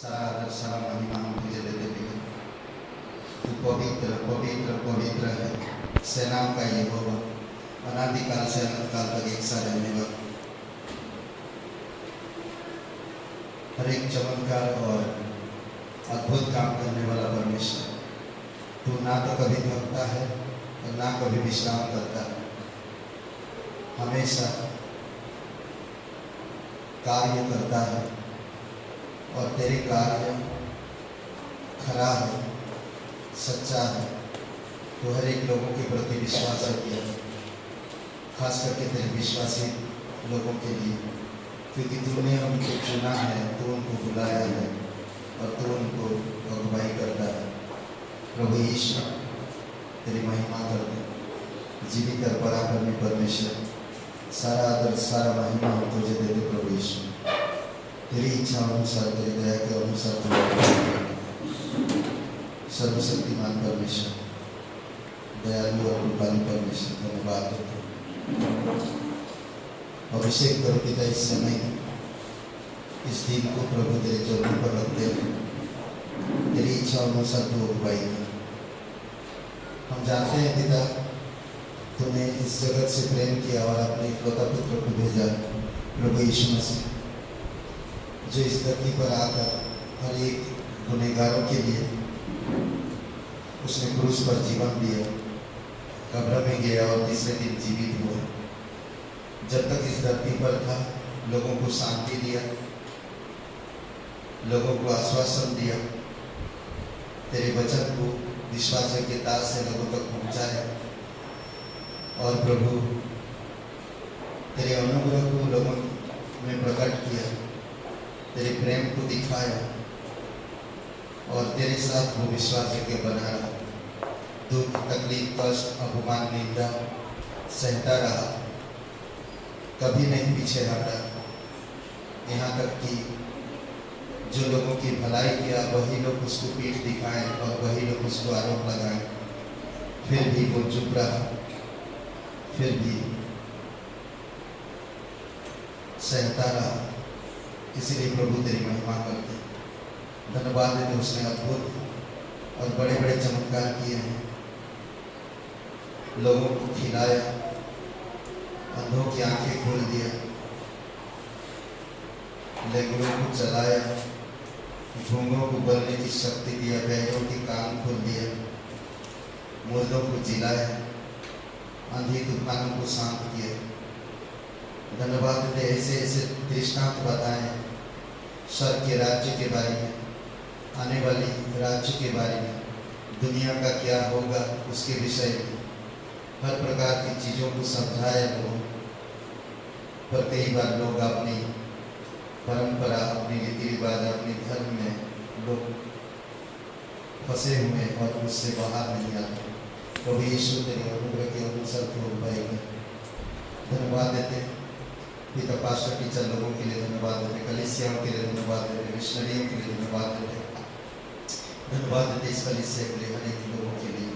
सारा आदर सारा महिमा हम तुझे देते हैं। तू पवित्र पवित्र पवित्र है, सेनाओं का यहोवा, अनादिकाल से अनंत काल तक एक सा रहने वाला, हर एक चमत्कार और अद्भुत काम करने वाला परमेश्वर। तू ना तो कभी थकता है और ना कभी विश्राम करता है, हमेशा कार्य करता है और तेरे कार्य खरा है, सच्चा है। तो हर एक लोगों के प्रति विश्वास रखिए, खास करके तेरे विश्वासी लोगों के लिए, क्योंकि तूने उनको चुना है, तू उनको बुलाया है और तू उनको अगुवाई करता है। प्रभु यीशु तेरी महिमा कर दे, जीवित और पराक्रमी परमेश्वर, सारा आदर सारा महिमा हम तुझे दे दे। प्रभु यीशु तेरी इच्छा अनुसार, तेरी दया के अनुसार, सर्वशक्तिमान परमेश्वर, दयालु और कृपालु परमेश्वर, धन्यवाद देते। अभिषेक करो पिता इस समय, इस दिन को प्रभु तेरे चरणों पर रखते हैं, तेरी इच्छा अनुसार तू अगुवाई कर। हम जानते हैं पिता, तूने इस जगत से प्रेम किया और अपने इकलौता पुत्र को भेजा, प्रभु यीशु मसीह, जो इस धरती पर आकर हर एक गुनहगारों के लिए उसने क्रूस पर जीवन दिया, कब्र में गया और तीसरे दिन जीवित हुआ। जब तक इस धरती पर था, लोगों को शांति दिया, लोगों को आश्वासन दिया, तेरे वचन को विश्वास के तार से लोगों तक पहुंचाया और प्रभु तेरे अनुग्रह को लोगों में प्रकट किया, तेरे प्रेम को दिखाया और तेरे साथ वो विश्वास के बना रहा। दुख तकलीफ कष्ट अपमान निंदा सहता रहा, कभी नहीं पीछे हटा, यहाँ तक कि जो लोगों की भलाई किया वही लोग उसको पीठ दिखाएं और वही लोग उसको आरोप लगाएं, फिर भी वो चुप रहा, फिर भी सहता रहा। इसीलिए प्रभु तेरी महिमा करते, धन्यवाद देते। उसने अद्भुत और बड़े बड़े चमत्कार किए हैं, लोगों को खिलाया, अंधों की आंखें खोल दिया, लेंगड़ों को चलाया, गूंगों को बोलने की शक्ति दिया, बहरों के कान खोल दिया, मुर्दों को जिलाया, आंधी तूफानों को शांत किया। धन्यवाद देते। ऐसे ऐसे दृष्टांत बताएं स्वर्ग के राज्य के बारे में, आने वाली राज्य के बारे में, दुनिया का क्या होगा उसके विषय में, हर प्रकार की चीज़ों को समझाया लोगों, पर कई बार लोग अपनी परंपरा, अपनी रीति रिवाज, अपने धर्म में लोग फंसे हुए और उससे बाहर नहीं आते। प्रभु यीशु तेरे अनुग्रह के अनुसार तो पाएगा। धन्यवाद देते पिता, पास्टर टीचर लोगों के लिए धन्यवाद देते, कलीसियाओं के लिए धन्यवाद देते, मिशनरियों के लिए धन्यवाद देते, धन्यवाद देते इस कलीसिया के लिए, हर एक लोगों के लिए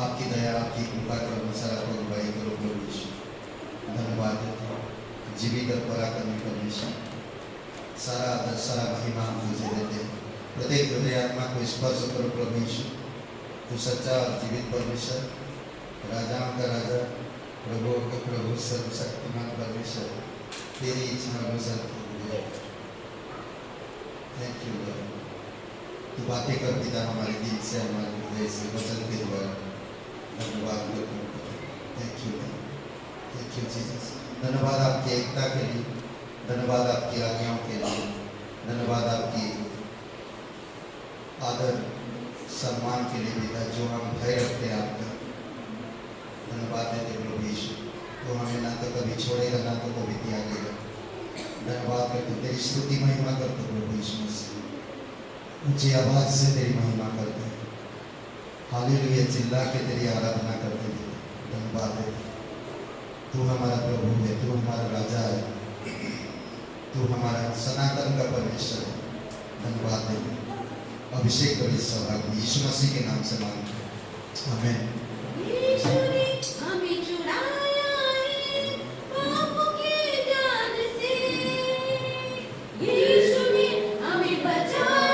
आपकी दया आपकी कृपा के अनुसार आपको अगुवाई करो। प्रभु यीशु धन्यवाद देते, जीवित और पराक्रमी परमेश्वर, सारा आदर सारा महिमा हम तुझे देते हैं। प्रत्येक हृदय आत्मा को स्पर्श करो प्रभु यीशु, तू सच्चा और जीवित परमेश्वर, राजाओं का राजा, प्रभुओं का प्रभु, सर्वशक्तिमान परमेश्वर, तेरी इच्छा अनुसार। थैंक यू लॉर्ड, तू बातें कर पिता हमारे दिल से, हमारे हृदय से, वचन के द्वारा। धन्यवाद thank you, thank you Jesus. धन्यवाद आपकी एकता के लिए, धन्यवाद आपकी आज्ञाओं के लिए, धन्यवाद आपकी आदर सम्मान के लिए पिता, जो हम भय रखते हैं आपका। धन्यवाद देते प्रभु यीशु, तो हमें ना तो कभी छोड़ेगा ना तो कभी त्यागेगा। धन्यवाद करते, तेरी स्तुति महिमा करते प्रभु यीशु मसीह, ऊंची आवाज से तेरी महिमा करते हैं, हालेलुया चिल्ला के तेरी आराधना करते हैं। धन्यवाद देते, तू हमारा प्रभु है, तू हमारा राजा है, तू हमारा सनातन का परमेश्वर है। धन्यवाद देते, अभिषेक कर इस सभा को यीशु मसीह के नाम से मांगते, आमीन। यीशु ने हमें बचाया।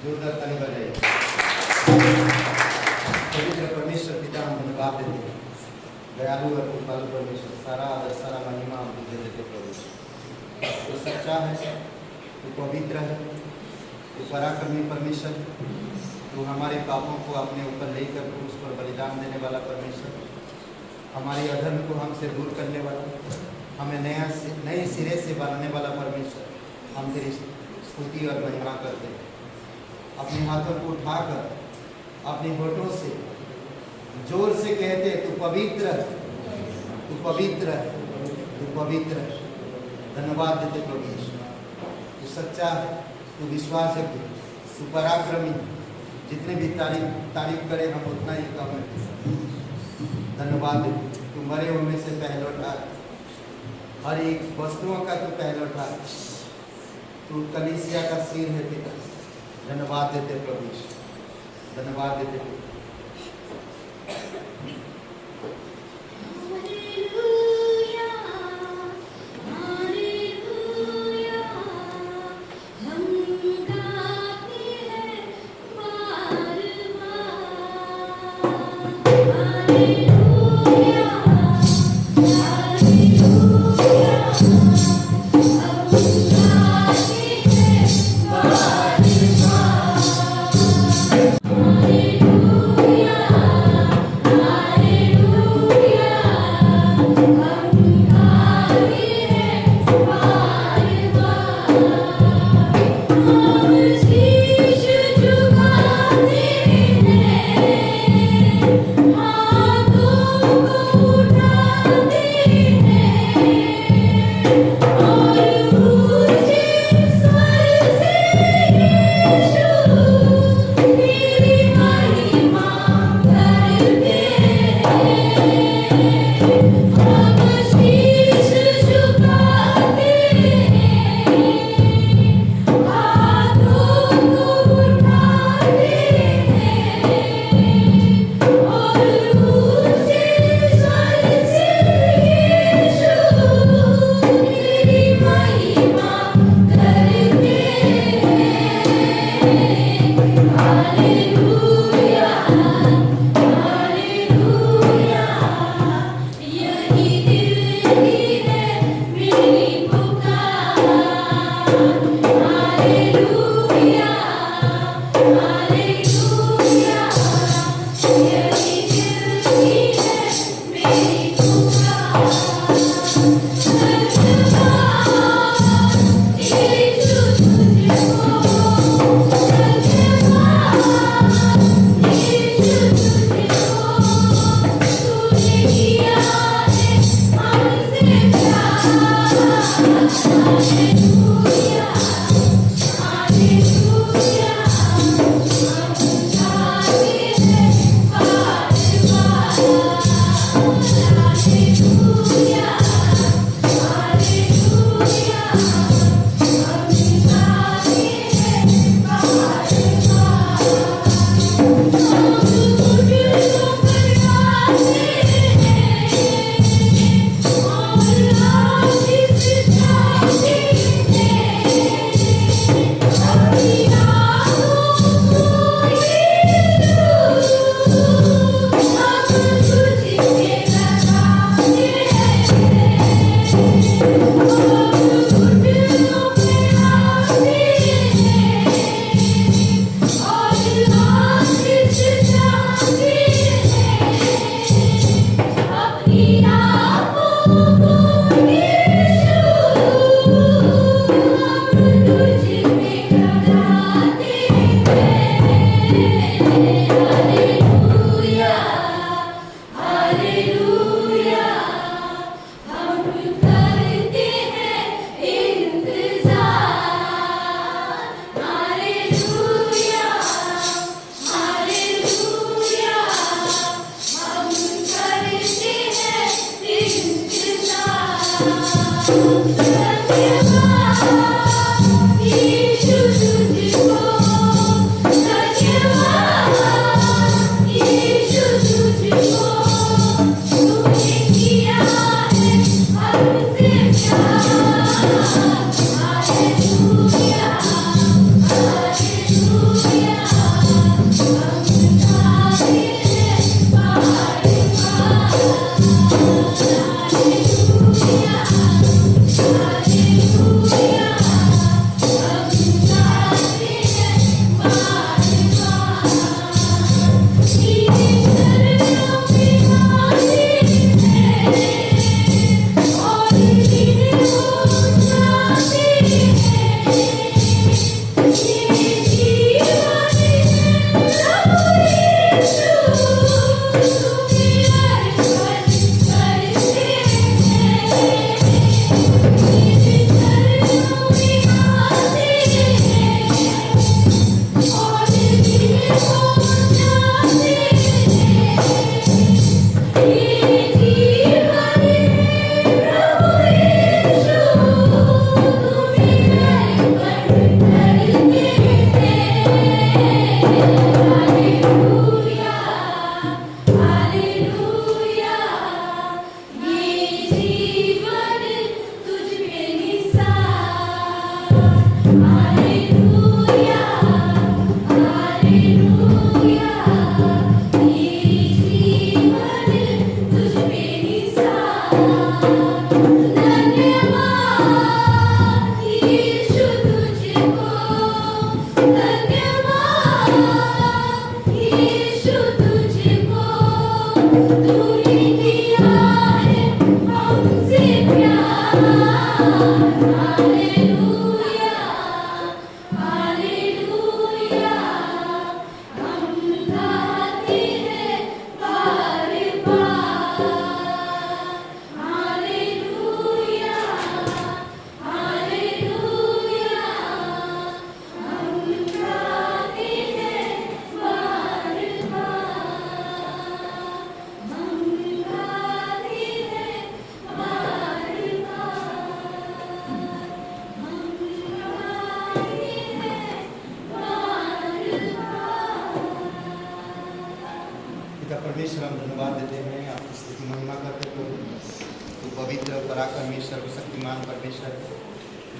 जोरदार ताली बजाइए। पवित्र परमेश्वर पिता हम धन्यवाद देते हैं। दयालु और कृपालु परमेश्वर, सारा आदर सारा महिमा हम तुझे देते प्रभु। तू सच्चा है, तू पवित्र है, तू पराक्रमी परमेश्वर, तू हमारे पापों को अपने ऊपर लेकर क्रूस पर बलिदान देने वाला परमेश्वर, हमारी अधर्म को हमसे दूर करने वाला, हमें नए सिरे से बनाने वाला परमेश्वर, हम तेरी स्तुति और महिमा करते हैं। अपने हाथों को उठाकर अपने होठों से जोर से कहते, तू पवित्र, तू पवित्र, तू पवित्र। धन्यवाद देते प्रभु यीशु, तू सच्चा है, तू विश्वासयोग्य, तू पराक्रमी। जितने भी तारीफ करें हम उतना ही कम है। धन्यवाद देते, तू मरे हुए में से पहले उठा, हर एक वस्तुओं का तू पहले उठा, तू कलीसिया का सिर है पिता। धन्यवाद देते प्रभु यीशु, धन्यवाद देते। परमेश्वर हम धन्यवाद देते हैं, आपकी स्तुति महिमा करते प्रभु। तो पवित्र पराक्रमी सर्वशक्तिमान परमेश्वर,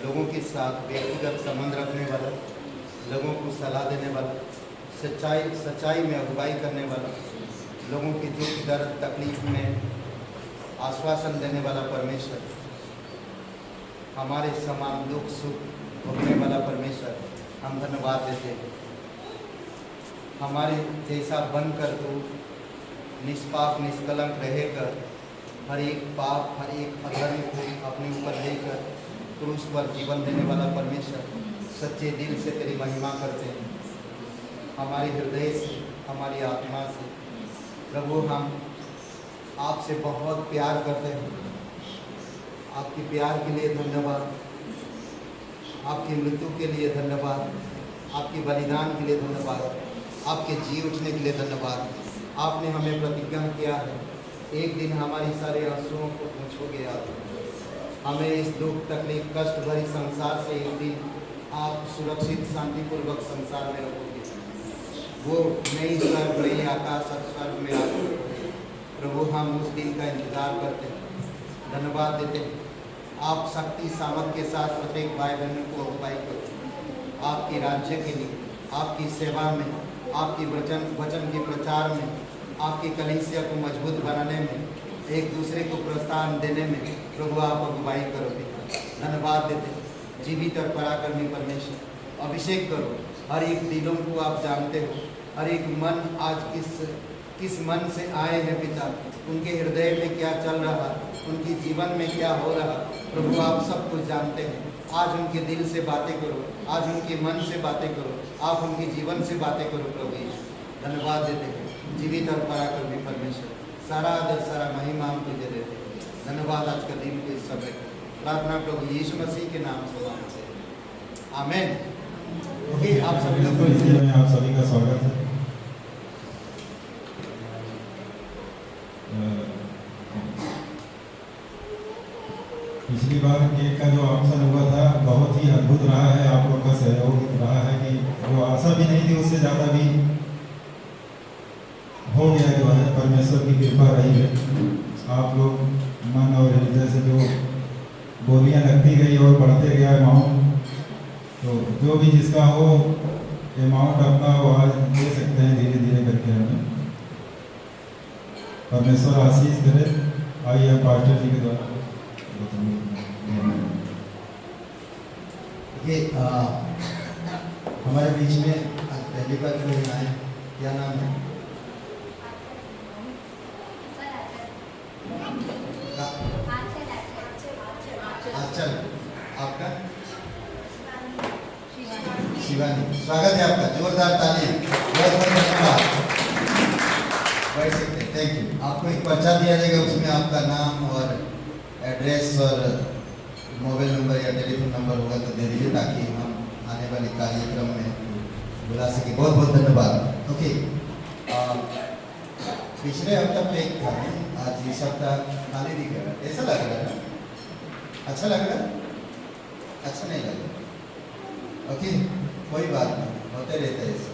लोगों के साथ व्यक्तिगत संबंध रखने वाला, लोगों को सलाह देने वाला, सच्चाई में अगुवाई करने वाला, लोगों की दुख दर्द तकलीफ में आश्वासन देने वाला परमेश्वर, हमारे समान दुख सुख भोगने वाला परमेश्वर, हम धन्यवाद देते हैं। हमारे जैसा बनकर तो निष्पाप निष्कलंक रहेकर हर एक पाप हर एक अधर्म को अपने ऊपर लेकर क्रूस पर जीवन देने वाला परमेश्वर, सच्चे दिल से तेरी महिमा करते हैं। हमारे हृदय से, हमारी आत्मा से प्रभु हम आपसे बहुत प्यार करते हैं। आपके प्यार के लिए धन्यवाद, आपकी मृत्यु के लिए धन्यवाद, आपके बलिदान के लिए धन्यवाद, आपके जी उठने के लिए धन्यवाद। आपने हमें प्रतिज्ञा किया है, एक दिन हमारी सारे आंसुओं को पोंछोगे आप, हमें इस दुख तकलीफ कष्ट भरी संसार से एक दिन आप सुरक्षित शांतिपूर्वक संसार में रखोगे। वो नई स्वर्ग नई आकाश और स्वर्ग में आप प्रभु, हम उस दिन का इंतजार करते हैं, धन्यवाद देते हैं। आप शक्ति सामर्थ के साथ प्रत्येक भाई बहनों को अगुवाई करो आपके राज्य के लिए, आपकी सेवा में, आपकी वचन के प्रचार में, आपकी कलीसिया को मजबूत बनाने में, एक दूसरे को प्रोत्साहन देने में प्रभु आप अगुवाई करोगे। धन्यवाद देते हैं। जीवित और पराक्रमी परमेश्वर, अभिषेक करो। हर एक दिलों को आप जानते हो, हर एक मन आज किस मन से आए हैं पिता, उनके हृदय में क्या चल रहा, उनके जीवन में क्या हो रहा, प्रभु आप सब कुछ जानते हैं। आज उनके दिल से बातें करो, आज उनके मन से बातें करो, आप उनके जीवन से बातें करो प्रभु यीशु। धन्यवाद देते हैं जीवित और पराक्रमी परमेश्वर, सारा आदर सारा महिमा हम तुझे देते हैं। धन्यवाद आज का दिन के इस समय प्रार्थना प्रभु यीशु मसीह के नाम से मांगते हैं, आमीन। ओके, आप सभी लोग में आप सभी का स्वागत है। पिछली बार केक का जो ऑप्शन हुआ था बहुत ही अद्भुत रहा है, आप लोग का सहयोग रहा है कि वो आशा भी नहीं थी, उससे ज़्यादा भी हो गया जो है, परमेश्वर की कृपा रही है। आप लोग मन और हृदय से जो बोलियां लगती गई और बढ़ते गया अमाउंट, तो जो भी जिसका हो अमाउंट अपना वो आज दे सकते हैं धीरे धीरे करके हमें। परमेश्वर आशीष करे। आइए पास्टर जी के द्वारा ये हमारे बीच में आज पहली बार कोई आए, क्या नाम है? आंचल, आपका? शिवानी, स्वागत है आपका, जोरदार ताली, बहुत बहुत धन्यवाद। बैठ सकते हैं, थैंक यू। आपको एक पर्चा दिया जाएगा, उसमें आपका नाम और एड्रेस और मोबाइल नंबर या टेलीफोन नंबर होगा तो दे दीजिए, ताकि हम आने वाले कार्यक्रम में बुला सके। बहुत बहुत धन्यवाद। ओके, पिछले हफ्ता पेक था, आज इस हफ्ता खाली दिख रहा है, कैसा लग रहा है? अच्छा लग रहा है? अच्छा नहीं लग रहा? ओके, कोई बात नहीं, होते रहता है ऐसा।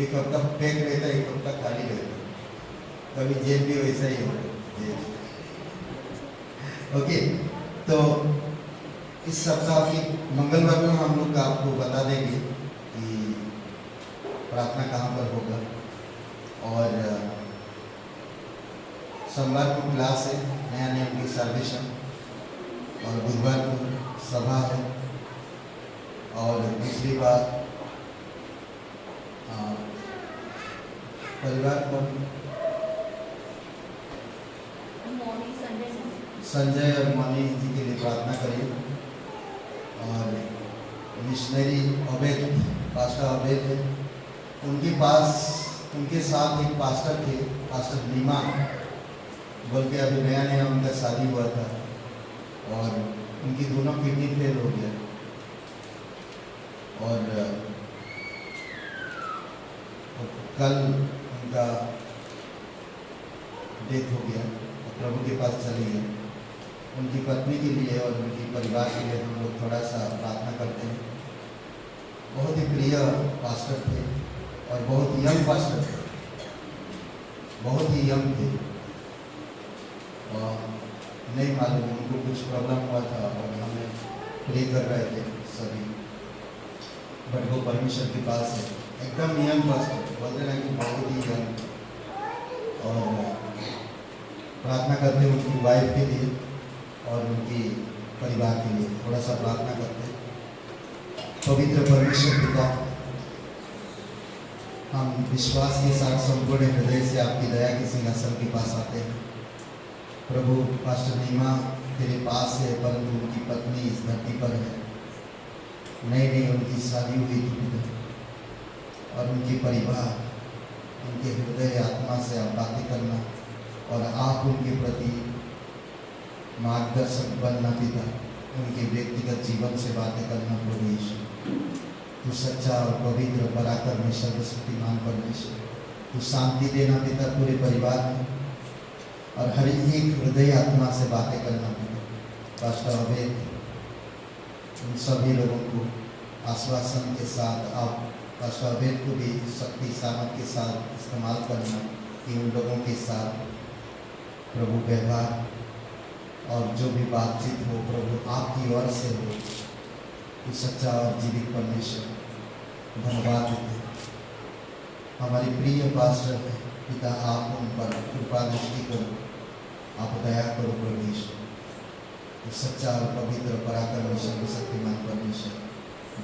एक हफ्ता पेक रहता है, एक हफ्ता खाली रहता है, कभी जेल भी वैसा ही होता है, जेल। ओके, तो इस सप्ताह की मंगलवार को हम लोग आपको बता देंगे कि प्रार्थना कहाँ पर होगा, और सोमवार को क्लास है, नया नियम की सर्वेशन, और बुधवार को सभा है, और दूसरी बात परिवार को संजय और मनी जी के लिए प्रार्थना करिए, और मिशनरी अवैध पास्टर अवैध है, उनके साथ एक पास्टर थे, पास्टर नीमा बोल के, अभी नया नया उनका शादी हुआ था और उनकी दोनों किडनी फेल हो गया, और कल उनका डेथ हो गया, प्रभु के पास चली गई। उनकी पत्नी के लिए और उनके परिवार के लिए हम लोग थोड़ा सा प्रार्थना करते हैं। बहुत ही प्रिय पास्टर थे और बहुत यंग पास्टर थे, बहुत ही यंग थे और नहीं मालूम, उनको कुछ प्रॉब्लम हुआ था और हमें प्रे कर रहे थे सभी, बट वो परमेश्वर के पास है। एकदम यंग पास्टर, बोलते ना कि बहुत ही यंग, और प्रार्थना करते उनकी वाइफ के लिए और उनकी परिवार के लिए। थोड़ा सा प्रार्थना करते। पवित्र परमेश्वर पिता, हम विश्वास के साथ संपूर्ण हृदय से आपकी दया के सिंहासन के पास आते हैं। प्रभु, पास्टर नीमा तेरे पास है, परंतु उनकी पत्नी इस धरती पर है। नई उनकी शादी हुई थी पिता, और उनके परिवार, उनके हृदय आत्मा से आप बातें करना और आप उनके प्रति मार्गदर्शक बनना पिता, उनके व्यक्तिगत जीवन से बातें करना प्रभु यीशु। तू सच्चा और पवित्र पराक्रमी सर्वशक्तिमान परमेश्वर, तू शांति देना पिता पूरे परिवार में, और हर एक हृदय आत्मा से बातें करना पिता। पास्टर अवैध, उन सभी लोगों को आश्वासन के साथ आप पास्टर अवैध को भी शक्ति सामर्थ के साथ इस्तेमाल करना, कि उन लोगों के साथ प्रभु व्यवहार और जो भी बातचीत हो प्रभु आपकी ओर से हो। तू सच्चा और जीवित परमेश्वर, धन्यवाद देते हैं। हमारी प्रिय पास्टर है पिता, आप उन पर कृपा दृष्टि करो, आप दया करो प्रभु यीशु। तू सच्चा और पवित्र पराक्रमी सर्वशक्तिमान परमेश्वर,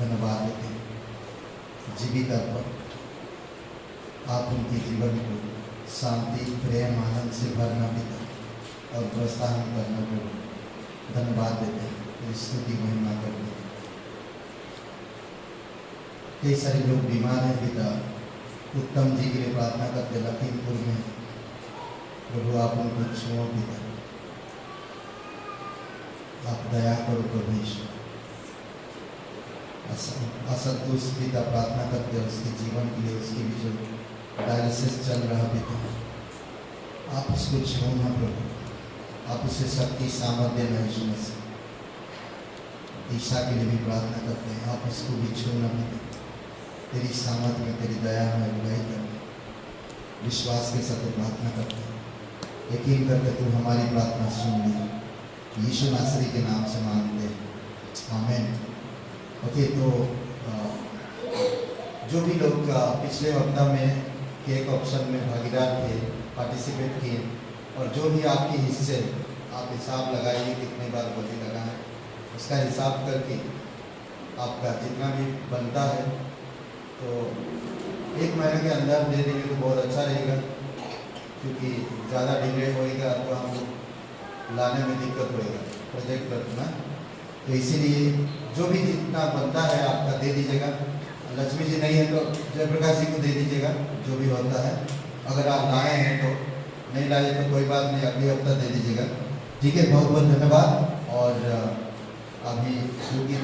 धन्यवाद देते हैं। जीवित अर्पण, आप उनके जीवन को शांति, प्रेम, आनंद से भरना पिता और प्रोत्साहन करना प्रभु, धन्यवाद देते हैं। स्तुति महिमा करते हैं। कई सारे लोग बीमार हैं पिता, उत्तम जी के लिए प्रार्थना करते लखीमपुर में, प्रभु आप उनको छुओ पिता, आप दया करो प्रभु यीशु। असंतुष्ट पिता प्रार्थना करते उसके जीवन के लिए, उसके भी जो डायलिसिस चल रहा पिता, आप उसको छूना प्रभु, आप उसे शक्ति सामर्थ्य देना यीशु मसीह। ईशा के लिए भी प्रार्थना करते हैं, आप उसको भी छूना पिता, तेरी सामर्थ्य में, तेरी दया में अगुवाई करना। विश्वास के साथ प्रार्थना करते हैं, यकीन करके तू हमारी प्रार्थना सुन ली। यीशु नासरी के नाम से मांगते हैं, आमीन। ओके, तो जो भी लोग पिछले हफ्ता में केक ऑप्शन में भागीदार थे, पार्टिसिपेट किए, और जो भी आपके हिस्से, आप हिसाब लगाइए कितने बार बोली लगा है, उसका हिसाब करके आपका जितना भी बनता है तो 1 महीने के अंदर दे देंगे तो बहुत अच्छा रहेगा, क्योंकि ज़्यादा डिले होएगा तो हम लाने में दिक्कत होएगा प्रोजेक्ट रखना। तो इसीलिए जो भी जितना बनता है आपका दे दीजिएगा। लक्ष्मी जी नहीं है तो जयप्रकाश जी को दे दीजिएगा, जो भी होता है। अगर आप लाए हैं तो, नहीं लाए तो कोई बात नहीं, अगले हफ्ता दे दीजिएगा। ठीक है, बहुत बहुत धन्यवाद। और अभी क्योंकि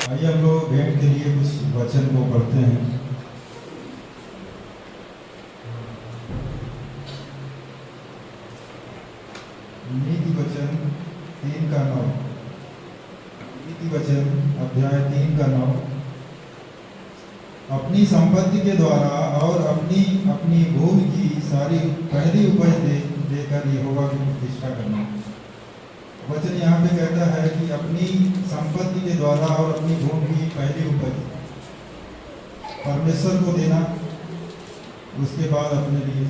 आइए हम लोग भेंट के लिए कुछ वचन को पढ़ते हैं। नीति वचन 3:9। नीति वचन अध्याय 3:9। अपनी संपत्ति के द्वारा और अपनी अपनी भूमि की सारी पहली उपज देकर यहोवा की प्रतिष्ठा करना। वचन यहाँ पे कहता है कि अपनी संपत्ति के द्वारा और अपनी भूमि की पहली उपज परमेश्वर को देना, उसके बाद अपने लिए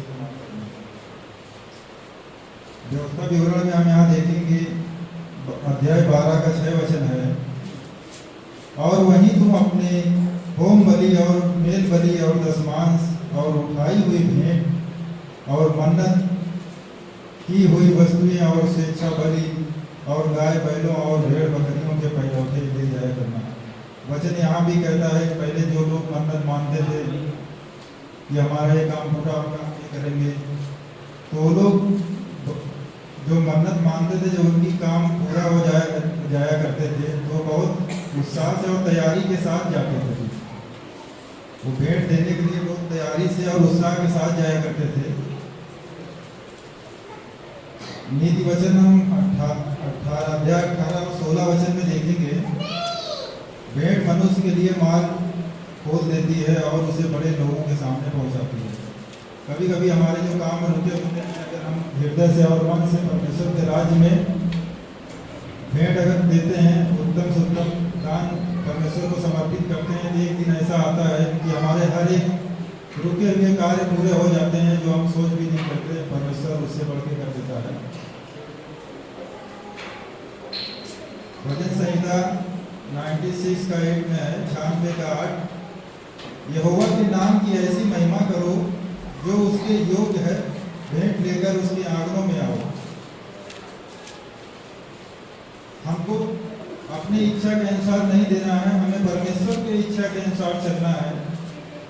व्यवस्था विवरण में हम यहाँ देखेंगे अध्याय 12 का 6 वचन है। और वहीं तुम अपने होम बलि और मेल बलि और दशमांश और उठाई हुई भेंट और मन्नत की हुई वस्तुएं और स्वेच्छा बलि और गाय बैलों और भेड़ बकरियों के पहलौठे ले जाया करना। वचन यहाँ भी कहता है कि पहले जो लोग मन्नत मानते थे कि हमारा ये काम पूरा हम काम नहीं करेंगे, तो वो लोग जो मन्नत मानते थे, जो उनकी काम पूरा हो जाया करते थे, तो बहुत उत्साह से और तैयारी के साथ जाते थे। वो भेंट देने के लिए बहुत तैयारी से और उत्साह के साथ जाया करते थे। नीति वचन हम 18 अध्याय 18 और 16 वचन में देखेंगे। भेंट मनुष्य के लिए मार्ग खोल देती है और उसे बड़े लोगों के सामने पहुंचाती है। कभी कभी हमारे जो काम रुके होते हैं, अगर हम हृदय से और मन से परमेश्वर के राज्य में भेंट अगर देते हैं, उत्तम से उत्तम दान परमेश्वर को समर्पित करते हैं, तो एक दिन ऐसा आता है कि हमारे हर एक रुके हुए कार्य पूरे हो जाते हैं, जो हम सोच भी नहीं करते। परमेश्वर उससे बढ़ के कर देता है। भजन संहिता 96 का 8 में है, 96 का 8। यहोवा के नाम की ऐसी महिमा करो जो उसके योग्य है, भेंट लेकर उसके आंगनों में आओ। हमको अपनी इच्छा के अनुसार नहीं देना है, हमें परमेश्वर की इच्छा के अनुसार चलना है।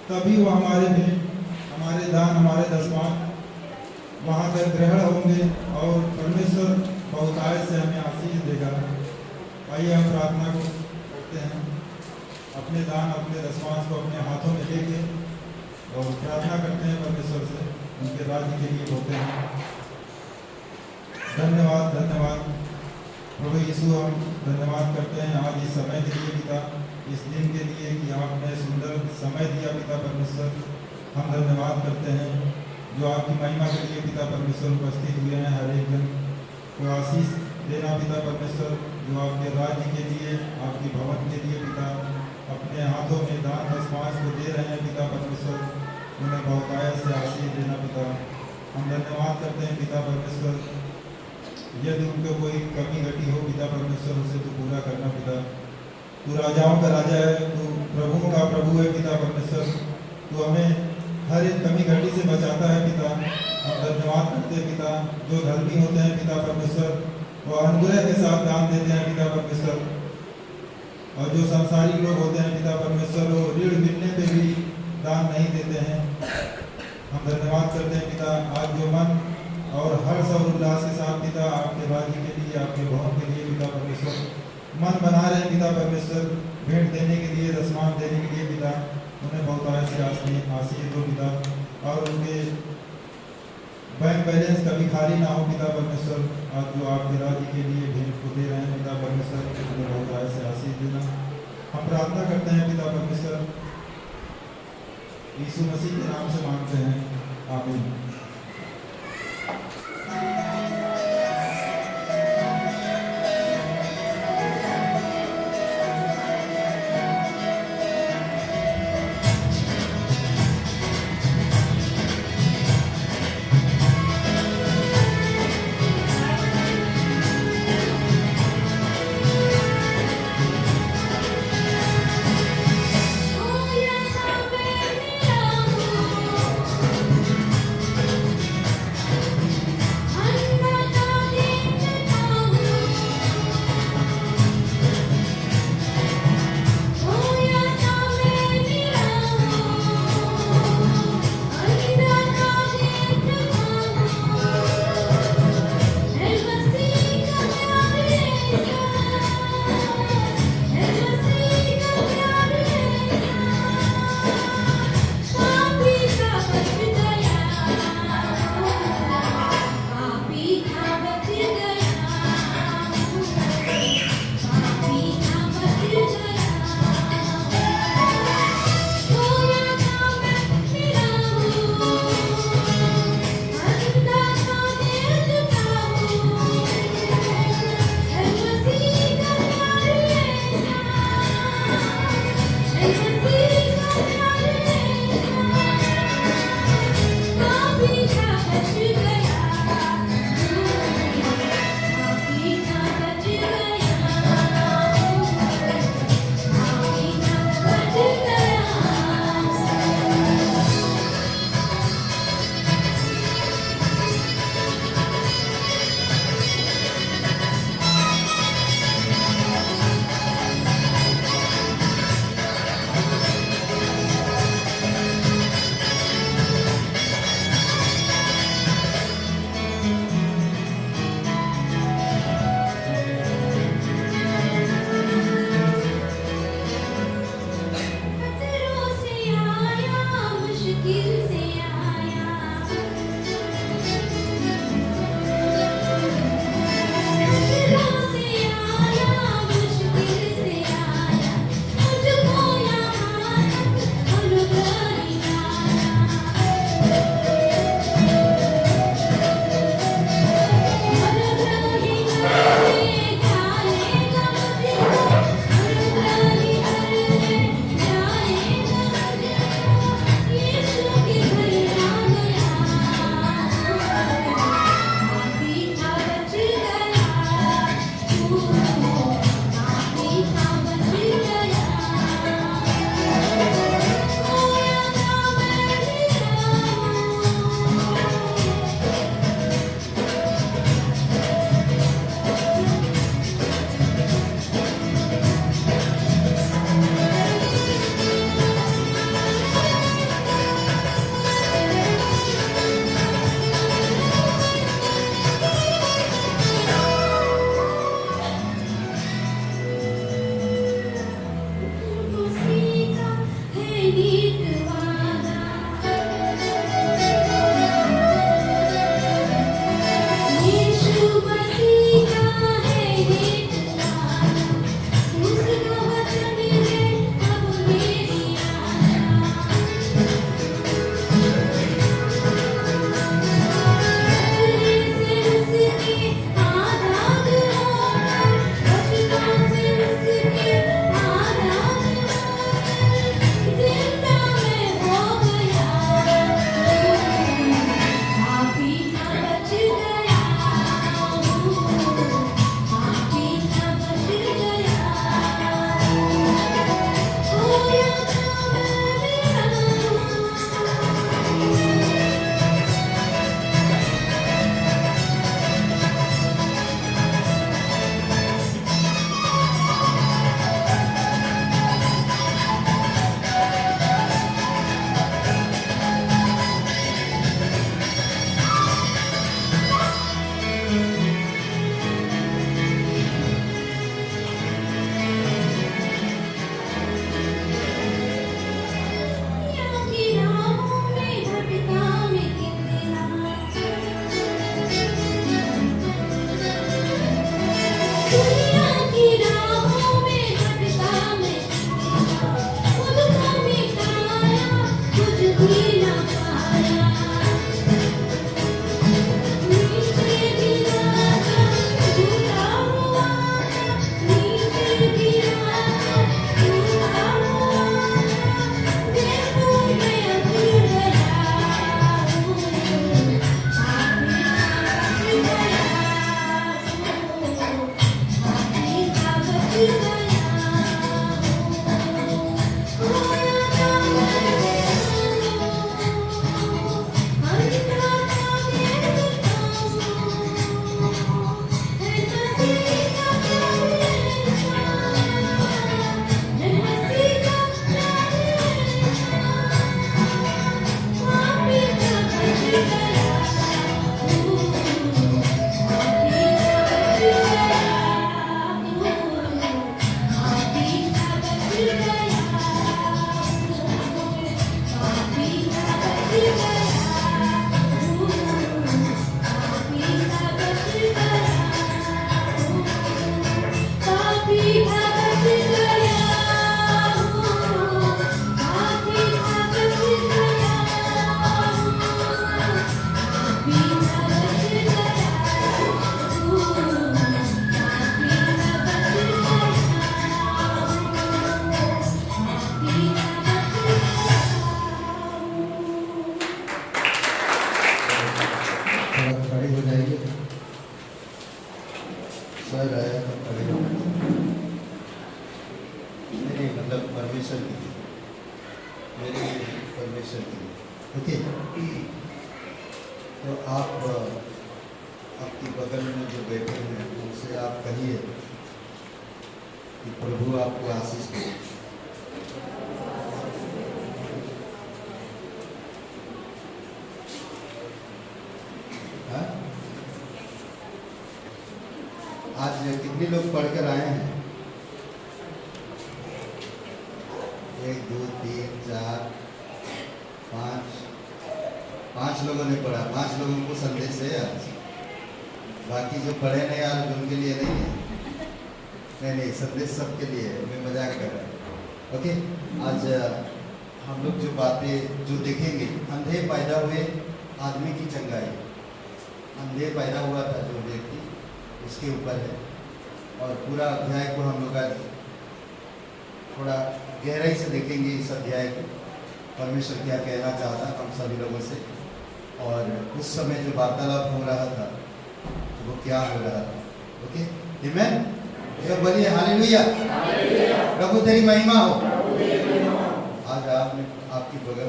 तभी वो हमारे भेंट, हमारे दान, हमारे दशमांश वहाँ तक ग्रहण होंगे और परमेश्वर बहुतायत से हमें आशीष देगा। आइए हम प्रार्थना को करते हैं। अपने दान, अपने दशमांश को अपने हाथों में लेके और प्रार्थना करते हैं परमेश्वर से, उनके राज्य के लिए होते हैं। धन्यवाद धन्यवाद प्रभु यीशु, हम धन्यवाद करते हैं आज इस समय के लिए पिता, इस दिन के लिए कि आपने सुंदर समय दिया पिता परमेश्वर। हम धन्यवाद करते हैं जो आपकी महिमा के लिए पिता परमेश्वर उपस्थित हुए हैं। हर एक जन को आशीष देना पिता परमेश्वर, जो आपके राज्य के लिए, आपकी भवन के लिए पिता अपने हाथों में दान दशमांश को दे रहे हैं पिता परमेश्वर, उन्हें बहुतायत से आशीष देना पिता। हम धन्यवाद करते हैं पिता परमेश्वर। यदि उनको कोई कमी घटी हो पिता परमेश्वर, उसे तो पूरा करना पिता। तू राजाओं का राजा है, तू प्रभुओं का प्रभु है पिता परमेश्वर। तू हमें हर एक कमी घटी से बचाता है पिता। हम धन्यवाद करते हैं पिता। जो धर्मी होते हैं पिता परमेश्वर, वो अनुग्रह के साथ दान देते हैं पिता परमेश्वर, और जो संसारिक लोग होते हैं पिता परमेश्वर, वो ऋण मिलने पे भी दान नहीं देते हैं। हम धन्यवाद करते हैं पिता। आज जो मन और हर्ष और उल्लास के साथ पिता आपके राज्य के लिए, आपके भवन के लिए पिता परमेश्वर मन बना रहे हैं पिता परमेश्वर, भेंट देने के लिए, दशमांश देने के लिए पिता, उन्हें बहुत से आशीष दो पिता। और उनके बैंक बैलेंस कभी खाली ना हो पिता परमेश्वर। आज जो आपके राज्य के लिए भेंट को दे रहे हैं पिता परमेश्वर, उन्हें बहुत से आशीष देना। हम प्रार्थना करते हैं पिता परमेश्वर, यीशु मसीह के नाम से मांगते हैं, आमीन। Oh, yeah, सर आया तो खड़े हो नहीं मतलब परमिशन की मेरे परमिशन की ओके। तो आप आपकी बगल में जो बैठे हैं उनसे आप कहिए कि प्रभु आपको आशीष दे। हाँ? आज कितने लोग पढ़कर आए हैं? 1 2 3 4 5 लोगों ने पढ़ा। 5 लोगों को संदेश है आज। बाकी जो पढ़े नहीं यार उनके लिए नहीं है। नहीं संदेश सबके लिए है। मैं मजाक कर रहा हूँ। ओके आज हम लोग जो बातें जो देखेंगे, अंधे पैदा हुए आदमी की चंगाई। अंधे पैदा हुआ था जो व्यक्ति, उसके ऊपर है। और पूरा अध्याय को हम लोग आज थोड़ा गहराई से देखेंगे। इस अध्याय को परमेश्वर क्या कहना चाहता हम सभी लोगों से, और उस समय जो वार्तालाप हो रहा था वो क्या हो रहा था। ओके आमीन। सब बोलिए हालेलुया। प्रभु तेरी महिमा हो। आज आपने आपकी बगल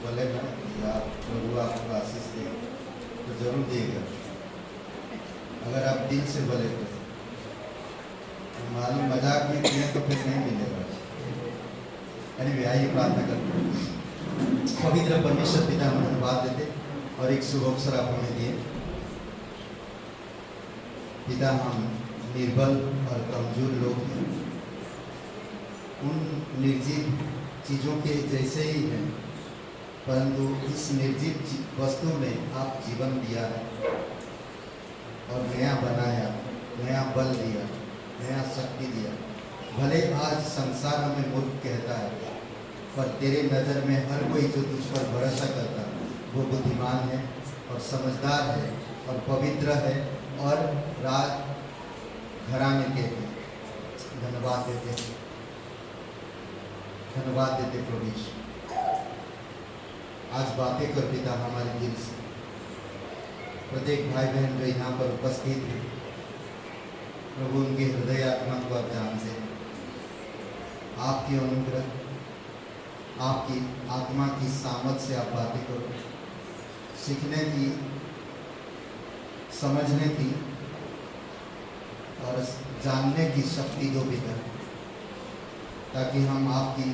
बोले ना कि आप प्रभु आपको आशीष दे तो जरूर देगा। अगर आप दिल से बोले तो मालूम मजाक में किए तो फिर नहीं मिलेगा। एनीवे आइए प्रार्थना करते हैं। पवित्र परमेश्वर पिता हम धन्यवाद देते और एक शुभ अवसर आप हमें दिए पिता। हम निर्बल और कमजोर लोग हैं। उन निर्जीव चीज़ों के जैसे ही हैं, परंतु इस निर्जीव वस्तु में आप जीवन दिया है और नया बनाया, नया बल दिया, नया शक्ति दिया। भले आज संसार हमें मूर्ख कहता है, पर तेरे नज़र में हर कोई जो तुझ पर भरोसा करता है वो बुद्धिमान है और समझदार है और पवित्र है और राज घराने के हैं। धन्यवाद देते प्रभु यीशु। आज बातें कर पिता हमारे दिल से, प्रत्येक भाई बहन जो यहाँ पर उपस्थित है प्रभु, उनके हृदय आत्मा को आप जानते हैं। आपकी अनुग्रह, आपकी आत्मा की सामर्थ से आप बातें करो, सीखने की, समझने की और जानने की शक्ति दो पिता, ताकि हम आपकी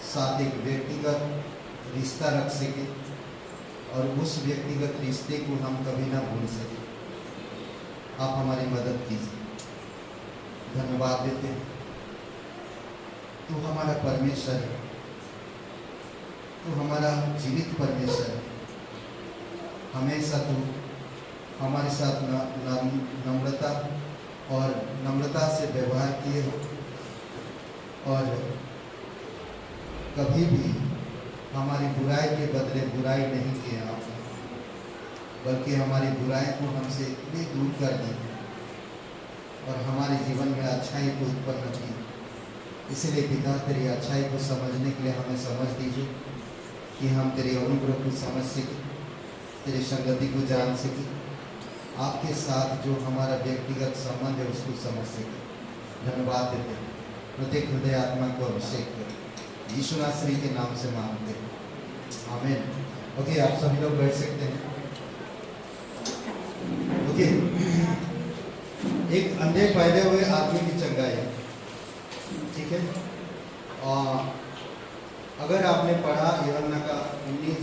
साथ एक व्यक्तिगत रिश्ता रख सके और उस व्यक्तिगत रिश्ते को हम कभी ना भूल सके। आप हमारी मदद कीजिए। धन्यवाद देते हैं, तू हमारा परमेश्वर है, तू हमारा जीवित परमेश्वर है। हमेशा तू हमारे साथ नम्रता से व्यवहार किए हो और कभी भी हमारी बुराई के बदले बुराई नहीं किए आपने, बल्कि हमारी बुराई को हमसे इतनी दूर कर दी और हमारे जीवन में अच्छाई को उत्पन्न की। इसलिए पिता तेरी अच्छाई को समझने के लिए हमें समझ दीजिए कि हम तेरे अनुग्रह को समझ सकें, तेरी संगति को जान सकें, आपके साथ जो हमारा व्यक्तिगत संबंध है उसको समझ सकें। धन्यवाद देते हैं, प्रत्येक हृदय आत्मा को अभिषेक करें, यीशु नासरी के नाम से मांगते हैं, आमीन। ओके, आप सभी लोग बैठ सकते हैं। ओके, एक अंधे पैदे हुए आदमी की चंगाई, ठीक है। और अगर आपने पढ़ा यूहन्ना का 19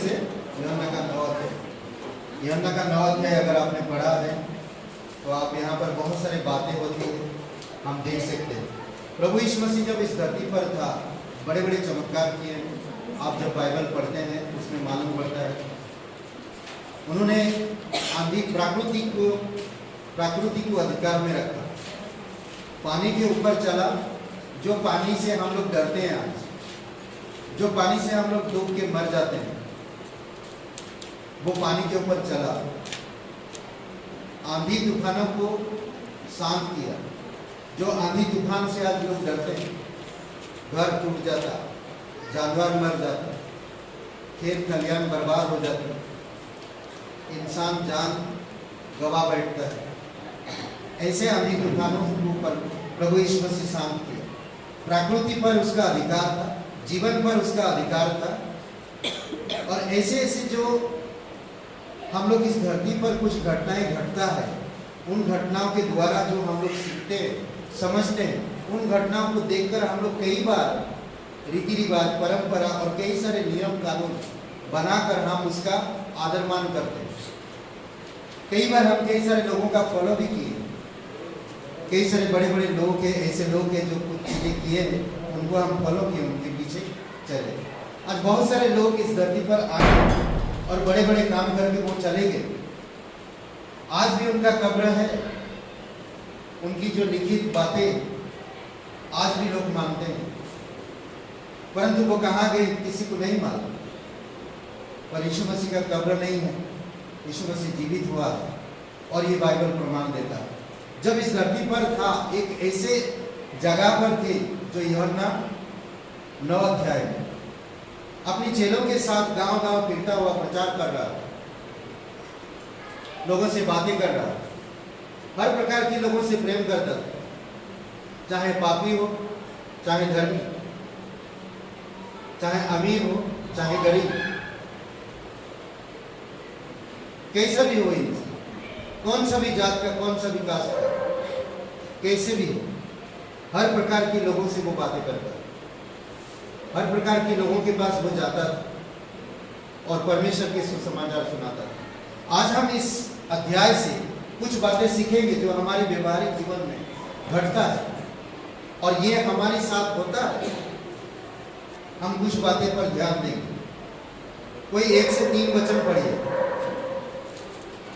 है, यूहन्ना का 9 है, यूहन्ना का 9 अध्याय अगर आपने पढ़ा है तो आप यहाँ पर बहुत सारी बातें होती हैं हम देख सकते हैं। प्रभु यीशु मसीह जब इस धरती पर था बड़े बड़े चमत्कार किए। आप जब बाइबल पढ़ते हैं उसमें मालूम पड़ता है उन्होंने आंधी प्रकृति को अधिकार में रखा, पानी के ऊपर चला। जो पानी से हम लोग डरते हैं आज, जो पानी से हम लोग डूब के मर जाते हैं, वो पानी के ऊपर चला, आंधी तूफानों को शांत किया। जो आंधी तूफान से आज लोग डरते हैं, घर टूट जाता, जानवर मर जाता, खेत खलियान बर्बाद हो जाते, इंसान जान गवा बैठता है, ऐसे आंधी तूफानों पर प्रभु यीशु मसीह शांत किया। प्रकृति पर उसका अधिकार था, जीवन पर उसका अधिकार था। और ऐसे ऐसे जो हम लोग इस धरती पर कुछ घटनाएं घटता है, उन घटनाओं के द्वारा जो हम लोग सीखते हैं, समझते हैं, उन घटनाओं को देखकर हम लोग कई बार रीति रिवाज, परंपरा और कई सारे नियम कानून बनाकर हम उसका आदर मान करते हैं। कई बार हम कई सारे लोगों का फॉलो भी किए, कई सारे बड़े बड़े लोग हैं, ऐसे लोग हैं जो कुछ चीज़ें किए हैं, उनको हम फॉलो किए, उनके पीछे चले। आज बहुत सारे लोग इस धरती पर आए और बड़े बड़े काम करके वो चले गए। आज भी उनका कब्र है, उनकी जो लिखित बातें आज भी लोग मानते हैं, परंतु वो कहाँ गए किसी को नहीं मालूम। पर यीशु मसीह का कब्र नहीं है, यीशु मसीह जीवित हुआ है और ये बाइबल प्रमाण देता है। जब इस धरती पर था, एक ऐसे जगह पर थे जो यूहन्ना 9 अध्याय में अपनी चेलों के साथ गांव गांव फिरता हुआ प्रचार कर रहा, लोगों से बातें कर रहा, हर प्रकार के लोगों से प्रेम करता, चाहे पापी हो, चाहे धर्मी, चाहे अमीर हो, चाहे गरीब, कैसा भी हो, कौन सा भी जात का, कौन सा भी कास्ट का, कैसे भी हो, हर प्रकार के लोगों से वो बातें करता, हर प्रकार के लोगों के पास वो जाता था और परमेश्वर के सुसमाचार सुनाता था। आज हम इस अध्याय से कुछ बातें सीखेंगे जो हमारे व्यवहारिक जीवन में घटता है और ये हमारे साथ होता है। हम कुछ बातें पर ध्यान देंगे। कोई 1 से 3 वचन पढ़िए।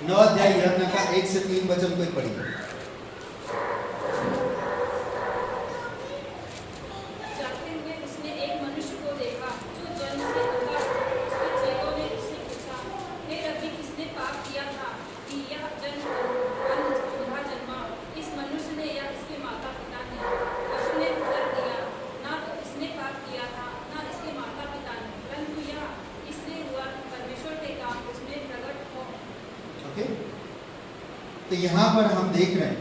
9 अध्याय यहोशू का 1 से 3 वचन कोई पढ़िए। जाते हुए उसने एक मनुष्य को देखा जो जन्म से अंधा था। उसके चेलों ने उससे पूछा, हे रब्बी, किसने पाप किया था कि यह अंधा जन्मा, इस मनुष्य ने या इसके माता पिता ने? यीशु ने उत्तर दिया, ना तो इसने पाप किया था, ना इसके माता पिता ने, परंतु यह इसलिए हुआ कि परमेश्वर के काम उसमें प्रकट हो। ओके, तो यहाँ पर हम देख रहे हैं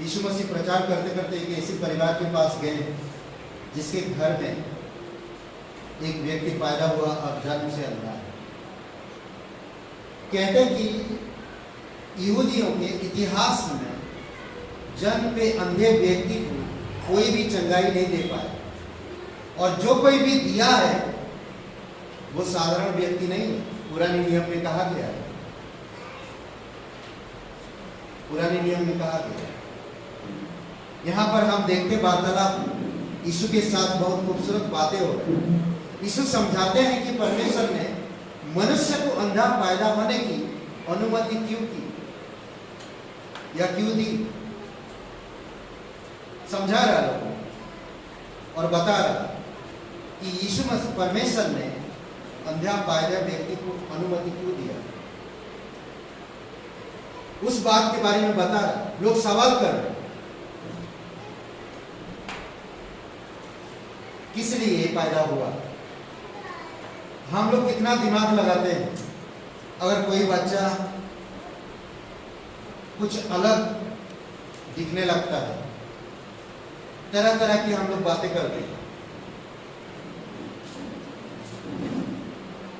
यीशु मसीह प्रचार करते करते एक ऐसे परिवार के पास गए जिसके घर में एक व्यक्ति पैदा हुआ और जन्म से अंधा है। कहते हैं कि यहूदियों के इतिहास में जन्म पे अंधे व्यक्ति को कोई भी चंगाई नहीं दे पाया, और जो कोई भी दिया है वो साधारण व्यक्ति नहीं है। पुराने नियम में कहा गया है, पुराने नियम में कहा गया है। यहाँ पर हम देखते वार्तालाप यीशु के साथ बहुत खूबसूरत बातें हो रही हैं। यीशु समझाते हैं कि परमेश्वर ने मनुष्य को अंधा पैदा होने की अनुमति क्यों की या क्यों दी। समझा रहा लोगों और बता रहा कि यीशु मसीह परमेश्वर ने अंधा पैदा व्यक्ति को अनुमति क्यों दिया। उस बात के बारे में बता रहा। लोग सवाल कर रहे किस लिए ये पैदा हुआ। हम लोग कितना दिमाग लगाते हैं। अगर कोई बच्चा कुछ अलग दिखने लगता है, तरह तरह की हम लोग बातें करते हैं।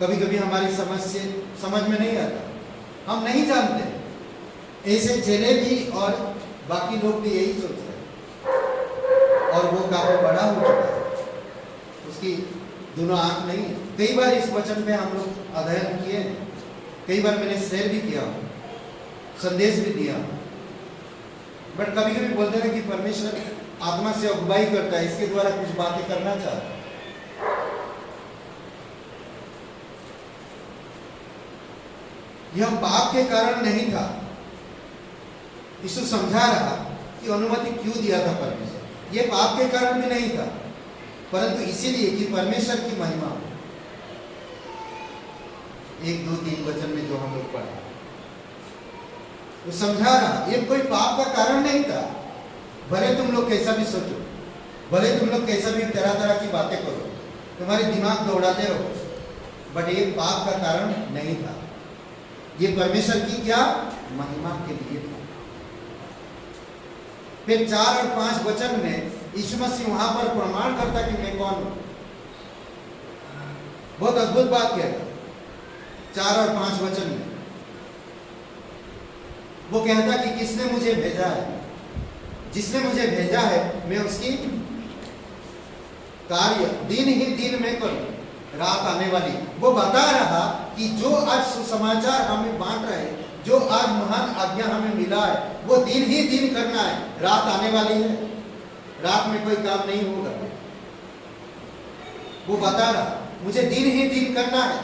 कभी कभी हमारी समझ में नहीं आता, हम नहीं जानते। ऐसे चेले भी और बाकी लोग भी यही सोच रहे हैं, और वो काफी बड़ा हो चुका है, उसकी दोनों आंख नहीं है। कई बार इस वचन पे हम लोग अध्ययन किए हैं, कई बार मैंने शेयर भी किया, संदेश भी दिया। बट कभी कभी बोलते हैं कि परमेश्वर आत्मा से अगुवाई करता है, इसके द्वारा कुछ बातें करना चाहता है। यह पाप के कारण नहीं था। यीशु समझा रहा कि अनुमति क्यों दिया था परमेश्वर। यह पाप के कारण भी नहीं था, परंतु इसीलिए कि परमेश्वर की महिमा। 1, 2, 3 वचन में जो हम लोग पढ़े, वो समझा रहा ये कोई पाप का कारण नहीं था। भले तुम लोग कैसा भी सोचो, भले तुम लोग कैसा भी तरह तरह की बातें करो, तुम्हारे दिमाग दौड़ाते रहो, बट ये पाप का कारण नहीं था। ये परमेश्वर की क्या महिमा के लिए था। फिर 4 और 5 वचन में यीशु मसीह वहां पर प्रमाण करता कि मैं कौन हूं। बहुत अद्भुत बात कहता 4 और 5 वचन में। वो कहता कि किसने मुझे भेजा है, जिसने मुझे भेजा है मैं उसकी कार्य दिन ही दिन में करूं, रात आने वाली। वो बता रहा कि जो आज सुसमाचार हमें बांट रहे हैं, जो आज महान आज्ञा हमें मिला है, वो दिन ही दिन करना है। रात आने वाली है, रात में कोई काम नहीं होगा। वो बता रहा मुझे दिन ही दिन करना है,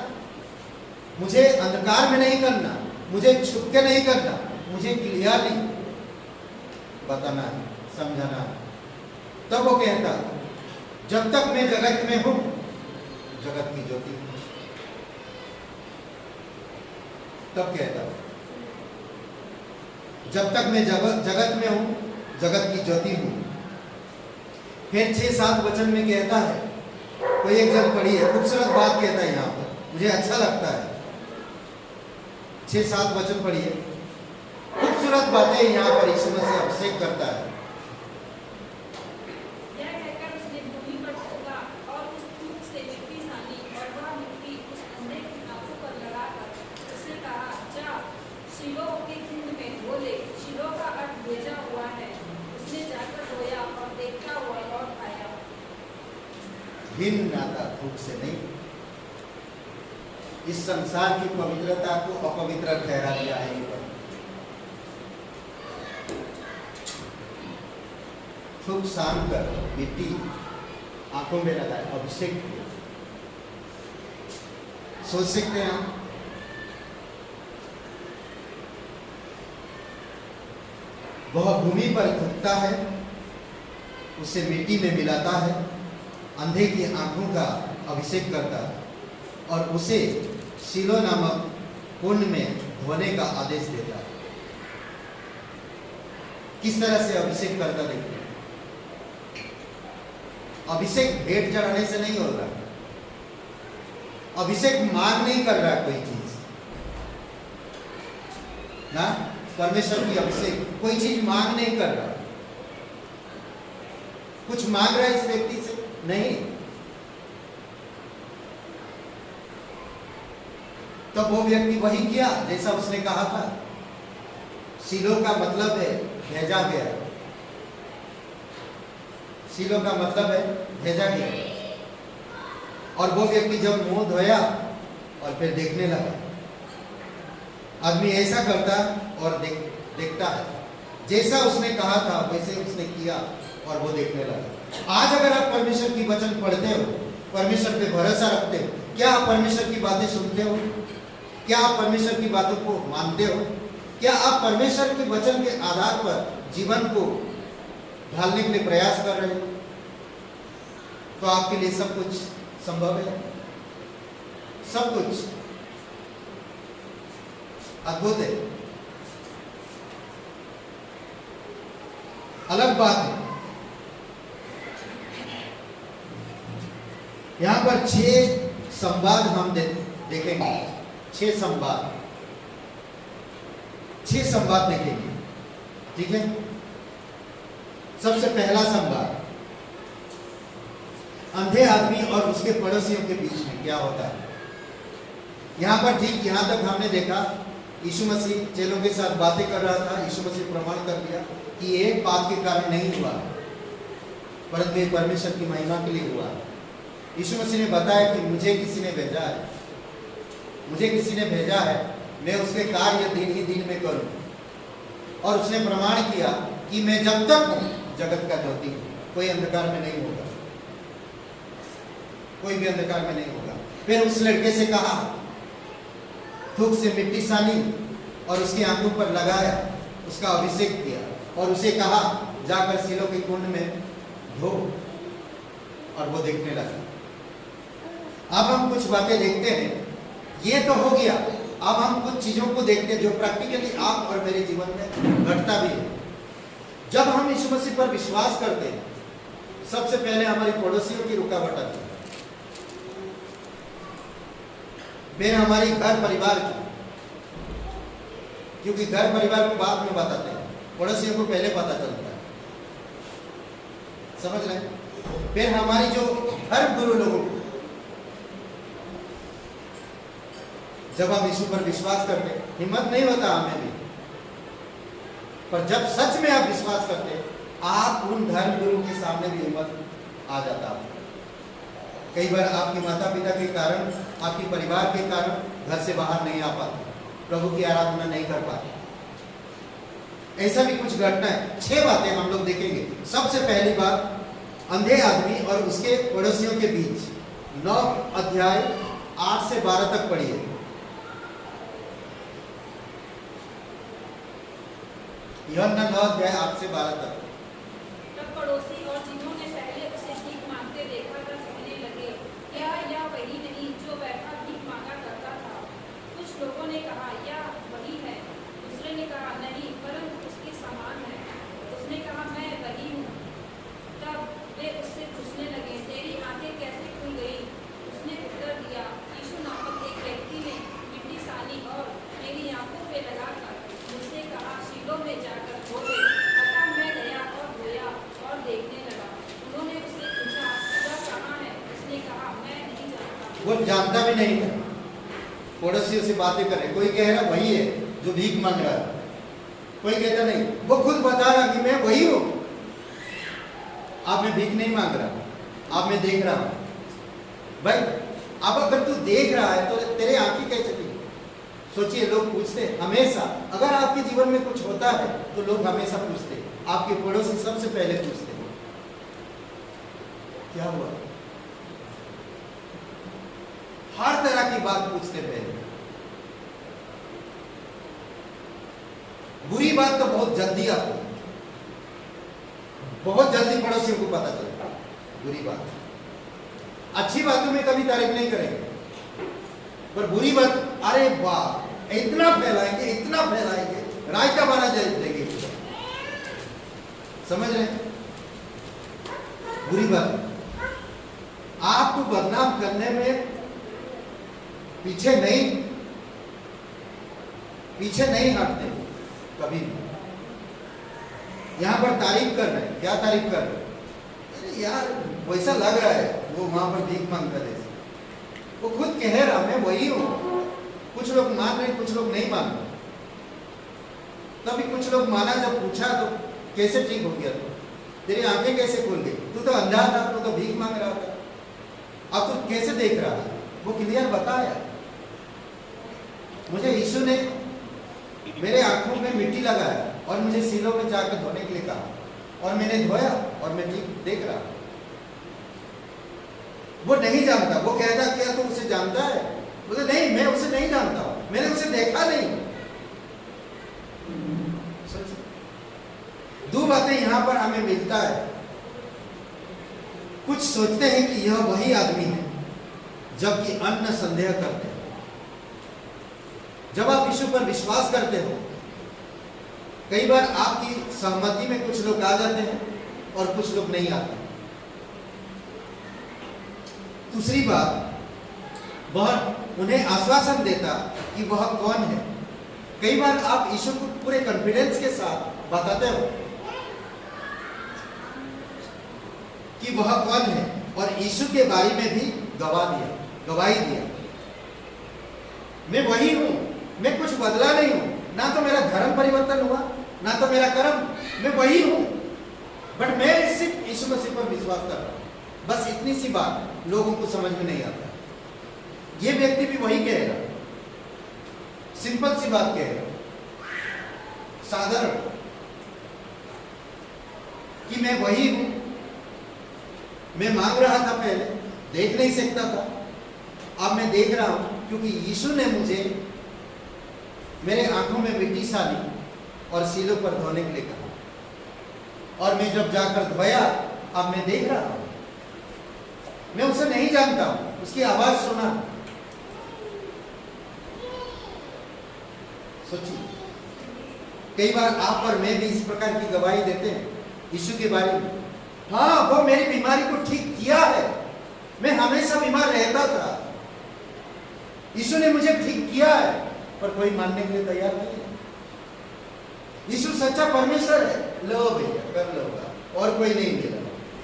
मुझे अंधकार में नहीं करना, मुझे छुप के नहीं करना, मुझे क्लियरली बताना है, समझाना है। तब वो कहता जब तक मैं जगत में हूं, जगत की ज्योति हूं। तब कहता जब तक मैं जगत में हूं, जगत की ज्योति हूं। फिर 6-7 वचन में कहता है, कोई एक जन पढ़ी है, खूबसूरत बात कहता है यहाँ पर, मुझे अच्छा लगता है। 6-7 वचन पढ़िए, खूबसूरत बातें यहाँ पर यीशु मसीह अभिषेक करता है। यह कहकर उसने भूमि पर थूका और उस थूक से मिट्टी सानी, और वह मिट्टी उस अंधे की आंखों पर लगाकर उससे कहा, जा शीलोह के कुंड में धो ले। शीलोह का अर्थ भेजा हुआ है। उसने जाकर धोया और देखता हुआ लौट आया। भिन्न नाता थूक से नहीं, इस संसार की पवित्रता को अपवित्र ठहरा दिया है। थूक सान कर मिट्टी आंखों में लगाए, अभिषेक किया। सोच सकते हैं हम, वह भूमि पर थूकता है, उसे मिट्टी में मिलाता है, अंधे की आंखों का अभिषेक करता है और उसे शीलो नामक कुंड में धोने का आदेश देता है। किस तरह से अभिषेक करता देखिए। अभिषेक भेंट चढ़ाने से नहीं होगा, अभिषेक मांग नहीं कर रहा कोई चीज ना, परमेश्वर की अभिषेक कोई चीज मांग नहीं कर रहा। कुछ मांग रहा है इस व्यक्ति से नहीं, तो वो व्यक्ति वही किया जैसा उसने कहा था। शीलो का मतलब है भेजा गया, शीलो का मतलब है भेजा गया। और वो व्यक्ति जब मुंह धोया और फिर देखने लगा, आदमी ऐसा करता और देखता है, जैसा उसने कहा था वैसे उसने किया और वो देखने लगा। आज अगर आप परमेश्वर की वचन पढ़ते हो, परमेश्वर पे भरोसा रखते हो, क्या आप परमेश्वर की बातें सुनते हो? क्या आप परमेश्वर की बातों को मानते हो? क्या आप परमेश्वर के वचन के आधार पर जीवन को ढालने के लिए प्रयास कर रहे हो? तो आपके लिए सब कुछ संभव है, सब कुछ अद्भुत है। अलग बात है, यहां पर 6 संवाद हम देखेंगे, 6 संवाद, 6 संवाद देखेंगे, ठीक है। सबसे पहला संवाद, अंधे आदमी और उसके पड़ोसियों के बीच में क्या होता है। यहां पर ठीक यहां तक हमने देखा, यीशु मसीह चेलों के साथ बातें कर रहा था। यीशु मसीह प्रमाण कर दिया कि ये पाप के कारण नहीं हुआ, परंतु ये परमेश्वर की महिमा के लिए हुआ। यीशु मसीह ने बताया कि मुझे किसी ने भेजा है, मुझे किसी ने भेजा है, मैं उसके कार्य दिन ही दिन में करूं। और उसने प्रमाण किया कि मैं जब तक हूं जगत का ज्योति हूं, कोई अंधकार में नहीं होगा, कोई भी अंधकार में नहीं होगा। फिर उस लड़के से कहा, थूक से मिट्टी सानी और उसकी आंखों पर लगाया, उसका अभिषेक किया और उसे कहा जाकर शीलो के कुंड में धो, और वो देखने लगा। अब हम कुछ बातें देखते हैं, ये तो हो गया। अब हम कुछ चीजों को देखते हैं जो प्रैक्टिकली आप और मेरे जीवन में घटता भी है। जब हम यीशु मसीह पर विश्वास करते हैं, सबसे पहले हमारी पड़ोसियों की रुकावट आती है, फिर हमारी घर परिवार की, क्योंकि घर परिवार को बाद में बताते हैं, पड़ोसियों को पहले पता चलता है, समझ रहे। फिर हमारी जो धर्म गुरु लोगों को, जब हम यीशु पर विश्वास करते, हिम्मत नहीं होता हमें भी, पर जब सच में आप विश्वास करते, आप उन धर्म गुरु के सामने भी हिम्मत आ जाता है। कई बार आपके माता पिता के कारण, आपके परिवार के कारण घर से बाहर नहीं आ पाते, प्रभु की आराधना नहीं कर पाते। ऐसा भी कुछ घटना है। 6 बातें हम लोग देखेंगे। सबसे पहली बात, अंधे आदमी और उसके पड़ोसियों के बीच। 9 अध्याय 8 से 12 तक पढ़िए। यूहन्ना 9 अध्याय 8 से 12 तक। तब पड़ोसी और जिन्होंने पहले उसे भीख मांगते देखा था कहने लगे, क्या यह वही नहीं जो बैठा भीख मांगा करता था? कुछ लोगों ने कहा, यह वही है। दूसरे ने कहा, नहीं, परंतु उसके समान है। उसने कहा, मैं वही हूँ। तब वे उससे पूछने लगे, तेरी आंखें कैसे खुल गई? उसने उत्तर दिया, यीशु नामक एक व्यक्ति ने मिट्टी सानी और मेरी आंखों पे लगाकर मुझसे कहा, शीलो में जाकर धो दे। अतः मैं गया और धोया और देखने लगा। उन्होंने उससे पूछा, वह कहाँ है? उसने कहा, मैं नहीं जानता। वो जानता भी नहीं था। पड़ोसियों से बातें कर रहे, कोई कह रहा वही है जो भीख मांग रहा है, कोई कहता नहीं, वो खुद बता रहा कि मैं वही हूं। आप में भीख नहीं मांग रहा, आप में देख रहा हूं। भाई, अब अगर तू देख रहा है तो तेरे आंखें कैसे खुली? सोचिए, लोग पूछते हमेशा, अगर आपके जीवन में कुछ होता है तो लोग हमेशा पूछते, आपके पड़ोसी सबसे पहले पूछते क्या हुआ? हर तरह की बात पूछते पहले। बुरी बात तो बहुत जल्दी आती है, बहुत जल्दी पड़ोसियों को पता चलता है बुरी बात। अच्छी बातों में कभी तारीफ नहीं करेंगे, पर बुरी बात, अरे वाह, इतना फैलाएंगे, इतना फैलाएंगे, रायता बना देंगे। समझ रहे हैं? बुरी बात आपको बदनाम करने में पीछे नहीं हटते कभी भी। यहां पर तारीफ कर रहे हैं, क्या तारीफ कर रहे हैं? अरे यार वैसा लग रहा है वो वहां पर भीख मांगता जैसे। वो खुद कह रहा मैं वही हूं। कुछ लोग मान रहे, कुछ लोग नहीं मान रहे। तभी कुछ लोग माना, जब पूछा तो कैसे ठीक हो गया? तेरी आंखें कैसे खुल गई? तू तो अंधा था, तू तो भीख मांग रहा था, अब तू कैसे देख रहा है? वो क्लियर बताया। मुझे यीशु ने मेरे आंखों में मिट्टी लगाया और मुझे सीलों में जाकर धोने के लिए कहा और मैंने धोया और मैं ठीक देख रहा। वो नहीं जानता, वो कहता क्या तू उसे जानता है? बोले नहीं, मैं उसे नहीं जानता हूं, मैंने उसे देखा नहीं। दो बातें यहां पर हमें मिलता है। कुछ सोचते हैं कि यह वही आदमी है, जबकि अन्य संदेह करते हैं। जब आप यीशु पर विश्वास करते हो, कई बार आपकी सहमति में कुछ लोग आ जाते हैं और कुछ लोग नहीं आते। दूसरी बात, वह उन्हें आश्वासन देता कि वह कौन है। कई बार आप यीशु को पूरे कॉन्फिडेंस के साथ बताते हो कि वह कौन है, और यीशु के बारे में भी गवाही दिया। मैं वही हूं, मैं कुछ बदला नहीं हूं, ना तो मेरा धर्म परिवर्तन हुआ, ना तो मेरा कर्म, मैं वही हूं, बट मैं सिर्फ यीशु मसीह पर विश्वास कर रहा हूं। बस इतनी सी बात लोगों को समझ में नहीं आता। ये व्यक्ति भी वही कहेगा, सिंपल सी बात कहेगा, साधारण, कि मैं वही हूं। मैं मांग रहा था, पहले देख नहीं सकता था, अब मैं देख रहा हूं क्योंकि यीशु ने मुझे मेरे आंखों में मिट्टी सानी और सीलों पर धोने के लिए कहा, और मैं जब जाकर धोया अब मैं देख रहा हूं। मैं उसे नहीं जानता हूं, उसकी आवाज सुना। सोचिए, कई बार आप और मैं भी इस प्रकार की गवाही देते हैं यीशु के बारे में। हाँ, वो मेरी बीमारी को ठीक किया है, मैं हमेशा बीमार रहता था, यीशु ने मुझे ठीक किया है, पर कोई मानने के लिए तैयार नहीं है। यीशु सच्चा परमेश्वर है, लो भैया कर लो, और कोई नहीं मिला।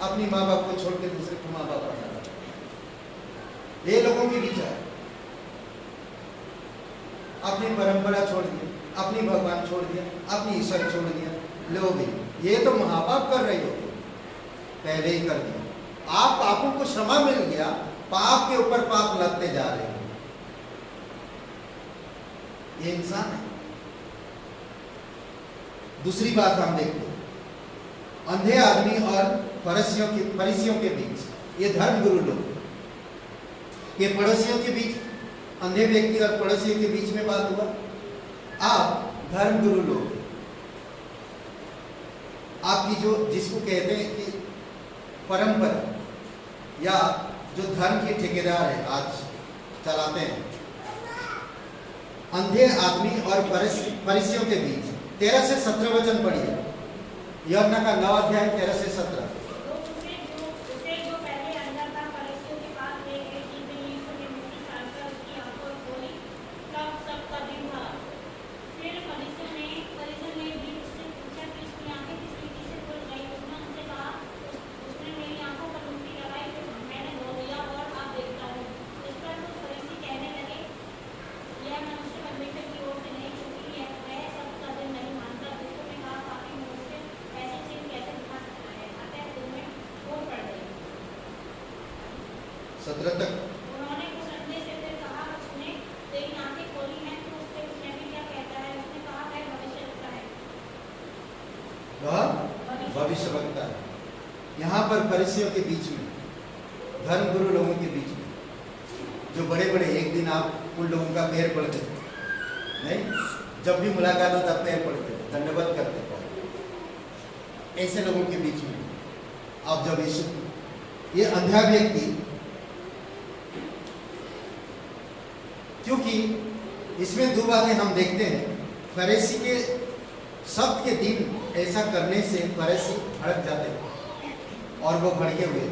अपनी माँ बाप को छोड़ के दूसरे को माँ बाप बना, ये लोगों की विचार। अपनी परंपरा छोड़ दी, अपनी भगवान छोड़ दिया, अपनी ईश्वर छोड़ दिया। लो भाई, ये तो महापाप कर रही हो, पहले ही कर दिया। आप पापों को क्षमा मिल गया, पाप के ऊपर पाप लगते जा रहे हैं। ये इंसान है। दूसरी बात हम देखते हैं, अंधे आदमी और फरीसियों के बीच, ये धर्म गुरु लोग, ये पड़ोसियों के बीच, अंधे व्यक्ति और पड़ोसियों के बीच में बात हुआ। आप धर्म गुरु लोग, आपकी जो जिसको कहते हैं कि परंपरा या जो धर्म के ठेकेदार है, आज चलाते हैं, अंधे आदमी और फरीसियों के बीच 13 से 17 वचन पढ़िए। यूहन्ना का 9 अध्याय 13 से 17। उन्होंने कुछ अंधे से फिर कहा, उसने तेरी आंखें खोली हैं, तो उससे उसने भी क्या कहता है? उसने कहा, वह भविष्यवक्ता है। वह भविष्यवक्ता है। यहाँ पर फरीसियों के बीच में धर्मगुरु लोगों के बीच में, जो बड़े बड़े, एक दिन आप उन लोगों का पैर पड़ते थे, नहीं, जब भी मुलाकात होता पैर पड़ते थे, दंडवत करते थे, ऐसे लोगों के बीच में अब जब यीशु, ये अंधा व्यक्ति, क्योंकि इसमें दो बातें हम देखते हैं। फरीसी के शब्द के दिन ऐसा करने से फरीसी भड़क जाते हैं और वो भड़के हुए,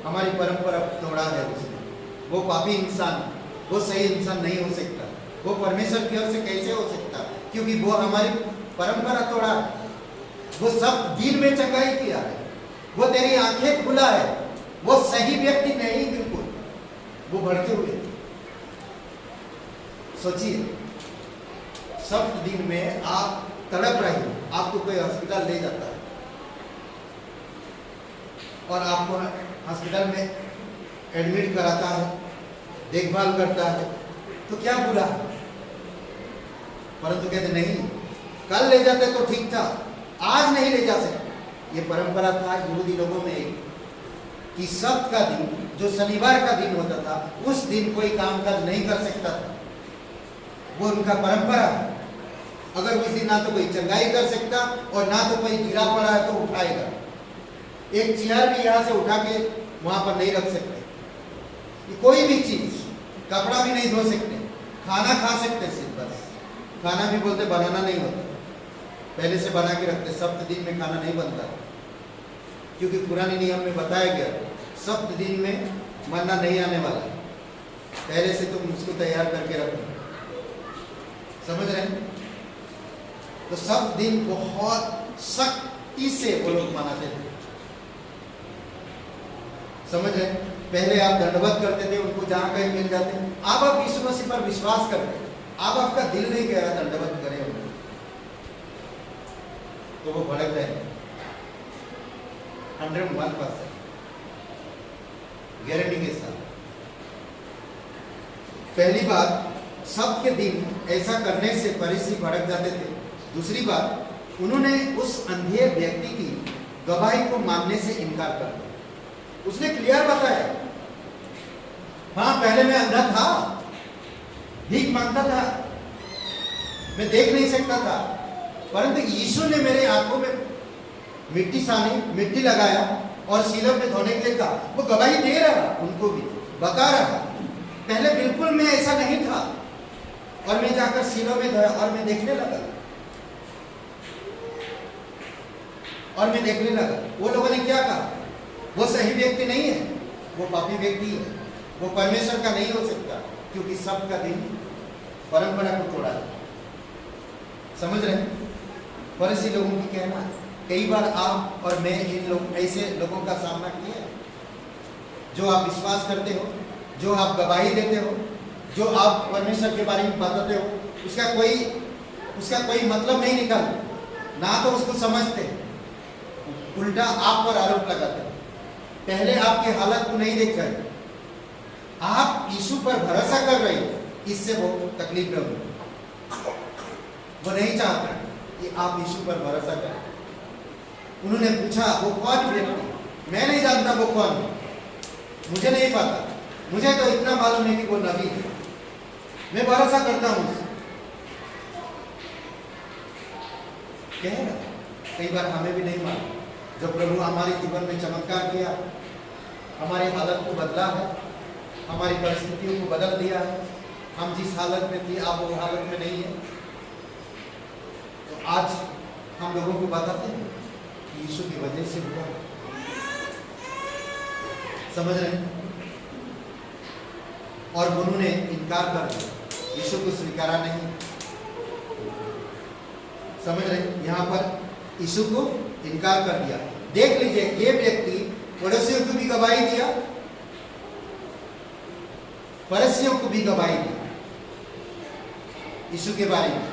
हमारी परंपरा तोड़ा है उसने, वो पापी इंसान, वो सही इंसान नहीं हो सकता, वो परमेश्वर की ओर से कैसे हो सकता, क्योंकि वो हमारी परंपरा तोड़ा है, वो सब दिन में चंगाई किया है, वो तेरी आंखें खुला है, वो सही व्यक्ति नहीं, बिल्कुल वो भड़के हुए। सोचिए, सब दिन में आप तड़प रहे हो, आपको कोई हॉस्पिटल ले जाता है और आपको हॉस्पिटल में एडमिट कराता है, देखभाल करता है, तो क्या बुरा है? परंतु कहते नहीं, कल ले जाते तो ठीक था, आज नहीं ले जा सकते। ये परंपरा था यहूदी लोगों में एक, कि सब्त का दिन, जो शनिवार का दिन होता था, उस दिन कोई कामकाज नहीं कर सकता था, वो उनका परंपरा है। अगर उस दिन ना तो कोई चंगाई कर सकता और ना तो कोई गिरा पड़ा है तो उठाएगा, एक चेयर भी यहाँ से उठा के वहां पर नहीं रख सकते, कोई भी चीज, कपड़ा भी नहीं धो सकते, खाना खा सकते सिर्फ, बस खाना भी बोलते बनाना नहीं होता, पहले से बना के रखते, सप्त दिन में खाना नहीं बनता, क्योंकि पुराने नियम में बताया गया सप्त दिन में मरना नहीं आने वाला, पहले से तुम उसको तैयार करके रखो, समझ रहे हैं? तो सब दिन बहुत सख्ती से वो लोग मनाते थे, समझ रहे हैं? पहले आप दंडवत करते थे, उनको जहां कहीं मिल जाते, अब आप यीशु मसीह पर विश्वास करते, अब आपका दिल नहीं कह रहा दंडवत करें उनको, तो वो भड़क जाएंगे 101% गारंटी के साथ। पहली बात, सब के दिन ऐसा करने से फरीसी भड़क जाते थे। दूसरी बात, उन्होंने उस अंधे व्यक्ति की गवाही को मानने से इनकार कर दिया। उसने क्लियर बताया, हाँ पहले मैं अंधा था, भीख मांगता था, मैं देख नहीं सकता था, परंतु यीशु ने मेरे आंखों में मिट्टी सानी, मिट्टी लगाया और सीलों में धोने के लिए कहा। वो गवाही दे रहा, उनको भी बता रहा, पहले बिल्कुल मैं ऐसा नहीं था और मैं जाकर सीलों में धोया और मैं देखने लगा, और मैं देखने लगा। वो लोगों ने क्या कहा? वो सही व्यक्ति नहीं है, वो पापी व्यक्ति है, वो परमेश्वर का नहीं हो सकता, क्योंकि सब का दिन परंपरा को तोड़ा है। समझ रहे हैं? फरीसी लोगों की कहना, कई बार आप और मैं इन लोग ऐसे लोगों का सामना किया, जो आप विश्वास करते हो, जो आप गवाही देते हो, जो आप परमेश्वर के बारे में बताते हो, उसका कोई मतलब नहीं निकलता, ना तो उसको समझते, उल्टा आप पर आरोप लगाते। पहले आपकी हालत को नहीं देख रहे, आप यीशु पर भरोसा कर रहे हो, इससे वो तकलीफ में हो, वो नहीं चाहते कि आप यीशु पर भरोसा करें। उन्होंने पूछा, वो कौन व्यक्ति? मैं नहीं जानता वो कौन, मुझे नहीं पता, मुझे तो इतना मालूम है कि वो नबी है, मैं भरोसा करता हूं। कई बार हमें भी नहीं मालूम, जब प्रभु हमारे जीवन में चमत्कार किया, हमारी हालत को बदला है, हमारी परिस्थितियों को बदल दिया है, हम जिस हालत में थे आप वो हालत में नहीं है, तो आज हम लोगों को बताते हैं कि यीशु की वजह से हुआ। समझ रहे हैं? और उन्होंने इनकार कर दिया, यीशु को स्वीकारा नहीं। समझ रहे हैं? यहाँ पर यीशु को इनकार कर दिया। देख लीजिए, ये व्यक्ति पड़ोसियों को भी गवाही दिया, फरीसियों को भी गवाही दी यीशु के बारे में,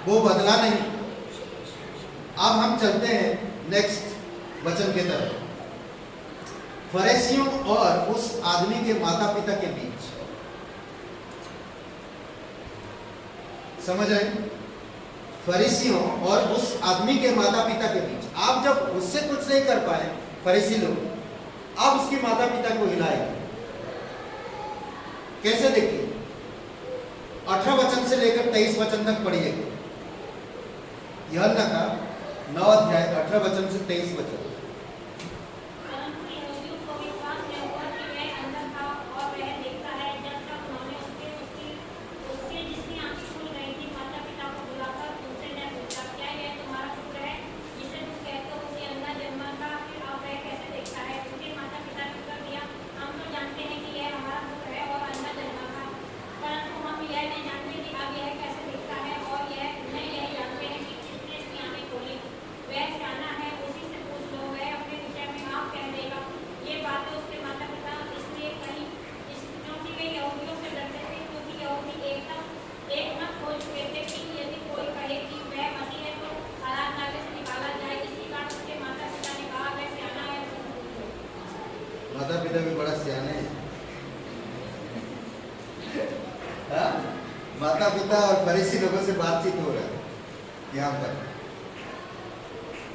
वो बदला नहीं। अब हम चलते हैं नेक्स्ट वचन के तरफ। फरीसियों और उस आदमी के माता पिता के बीच, समझ रहे हैं? फरीसियों और उस आदमी के माता पिता के बीच, आप जब उससे कुछ नहीं कर पाए फरीसी लोग, अब उसके माता पिता को हिलाएगी। कैसे देखिए, 18 वचन से लेकर 23 वचन तक पढ़िएगा। यूहन्ना का 9 अध्याय 18 वचन से 23 वचन। परंतु यहूदियों को विश्वास न हुआ कि वह अंधा था और वह देखता है, जब तक उन्होंने उसके जिसकी आंखें खुल गई थी माता पिता को बुलाकर उनसे न पूछा, क्या यह तुम्हारा पुत्र है जिसे तुम कहते हो कि अंधा जन्मा था, फिर अब वह कैसे देखता है? उनके माता पिता ने उत्तर दिया, हम तो जानते हैं कि यह हमारा पुत्र है और अंधा जन्मा था, परंतु हम यह नहीं जानते कि अब यह कैसे देखता है, और यह जानते हैं कि किसने इसकी आंखें खोली। वह सियाना है, उसी से पूछ लो, वह अपने विषय में आप कह देगा। ये बातें उसके माता पिता इसलिए कही क्योंकि वे यहूदियों से डरते थे, क्योंकि यहूदी एक मत हो चुके थे कि यदि कोई कहे कि वह मसीह है तो आराधनालय से निकाला जाए। इसी कारण उसके माता पिता ने कहा, वह सियाना है, उससे पूछ लो। माता पिता भी बड़ा सियाने हैं। हाँ? माता पिता और फरीसी लोगों से बातचीत हो रहा है यहाँ पर।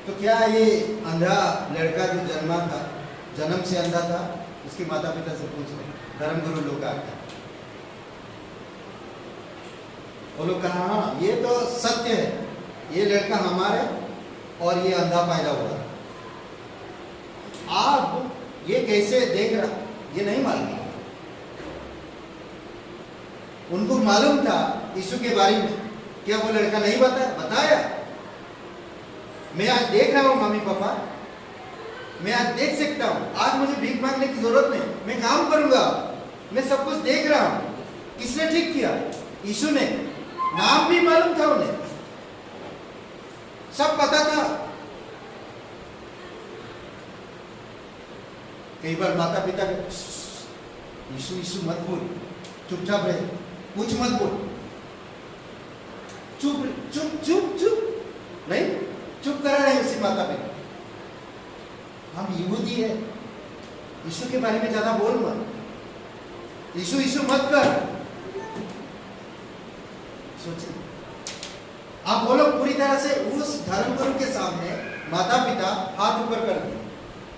तो क्या ये अंधा लड़का जो जन्मा था, जन्म से अंधा था, उसके माता पिता से पूछ रहे, धर्मगुरु लोग आकर वो लोग कहा, हाँ ये तो सत्य है, ये लड़का हमारे और ये अंधा पैदा हुआ। आप ये कैसे देख रहा, ये नहीं मालूम। उनको मालूम था यीशु के बारे में, क्या वो लड़का नहीं बताया? मैं आज देख रहा हूं मम्मी पापा, मैं आज देख सकता हूं, आज मुझे भीख मांगने की जरूरत नहीं, मैं काम करूंगा, मैं सब कुछ देख रहा हूं। किसने ठीक किया? यीशु ने। नाम भी मालूम था उन्हें, सब पता था। कई बार माता पिता यीशु यीशु मत बोल, चुपचाप रहे, कुछ मत बोल, चुप चुप चुप चुप नहीं, चुप करा रहे उसी माता पिता। हम यहूदी है, यीशु के बारे में ज्यादा बोल मत, यीशु यीशु मत कर। सोचिए, आप बोलो पूरी तरह से उस धर्मगुरु के सामने माता पिता हाथ ऊपर कर दिए,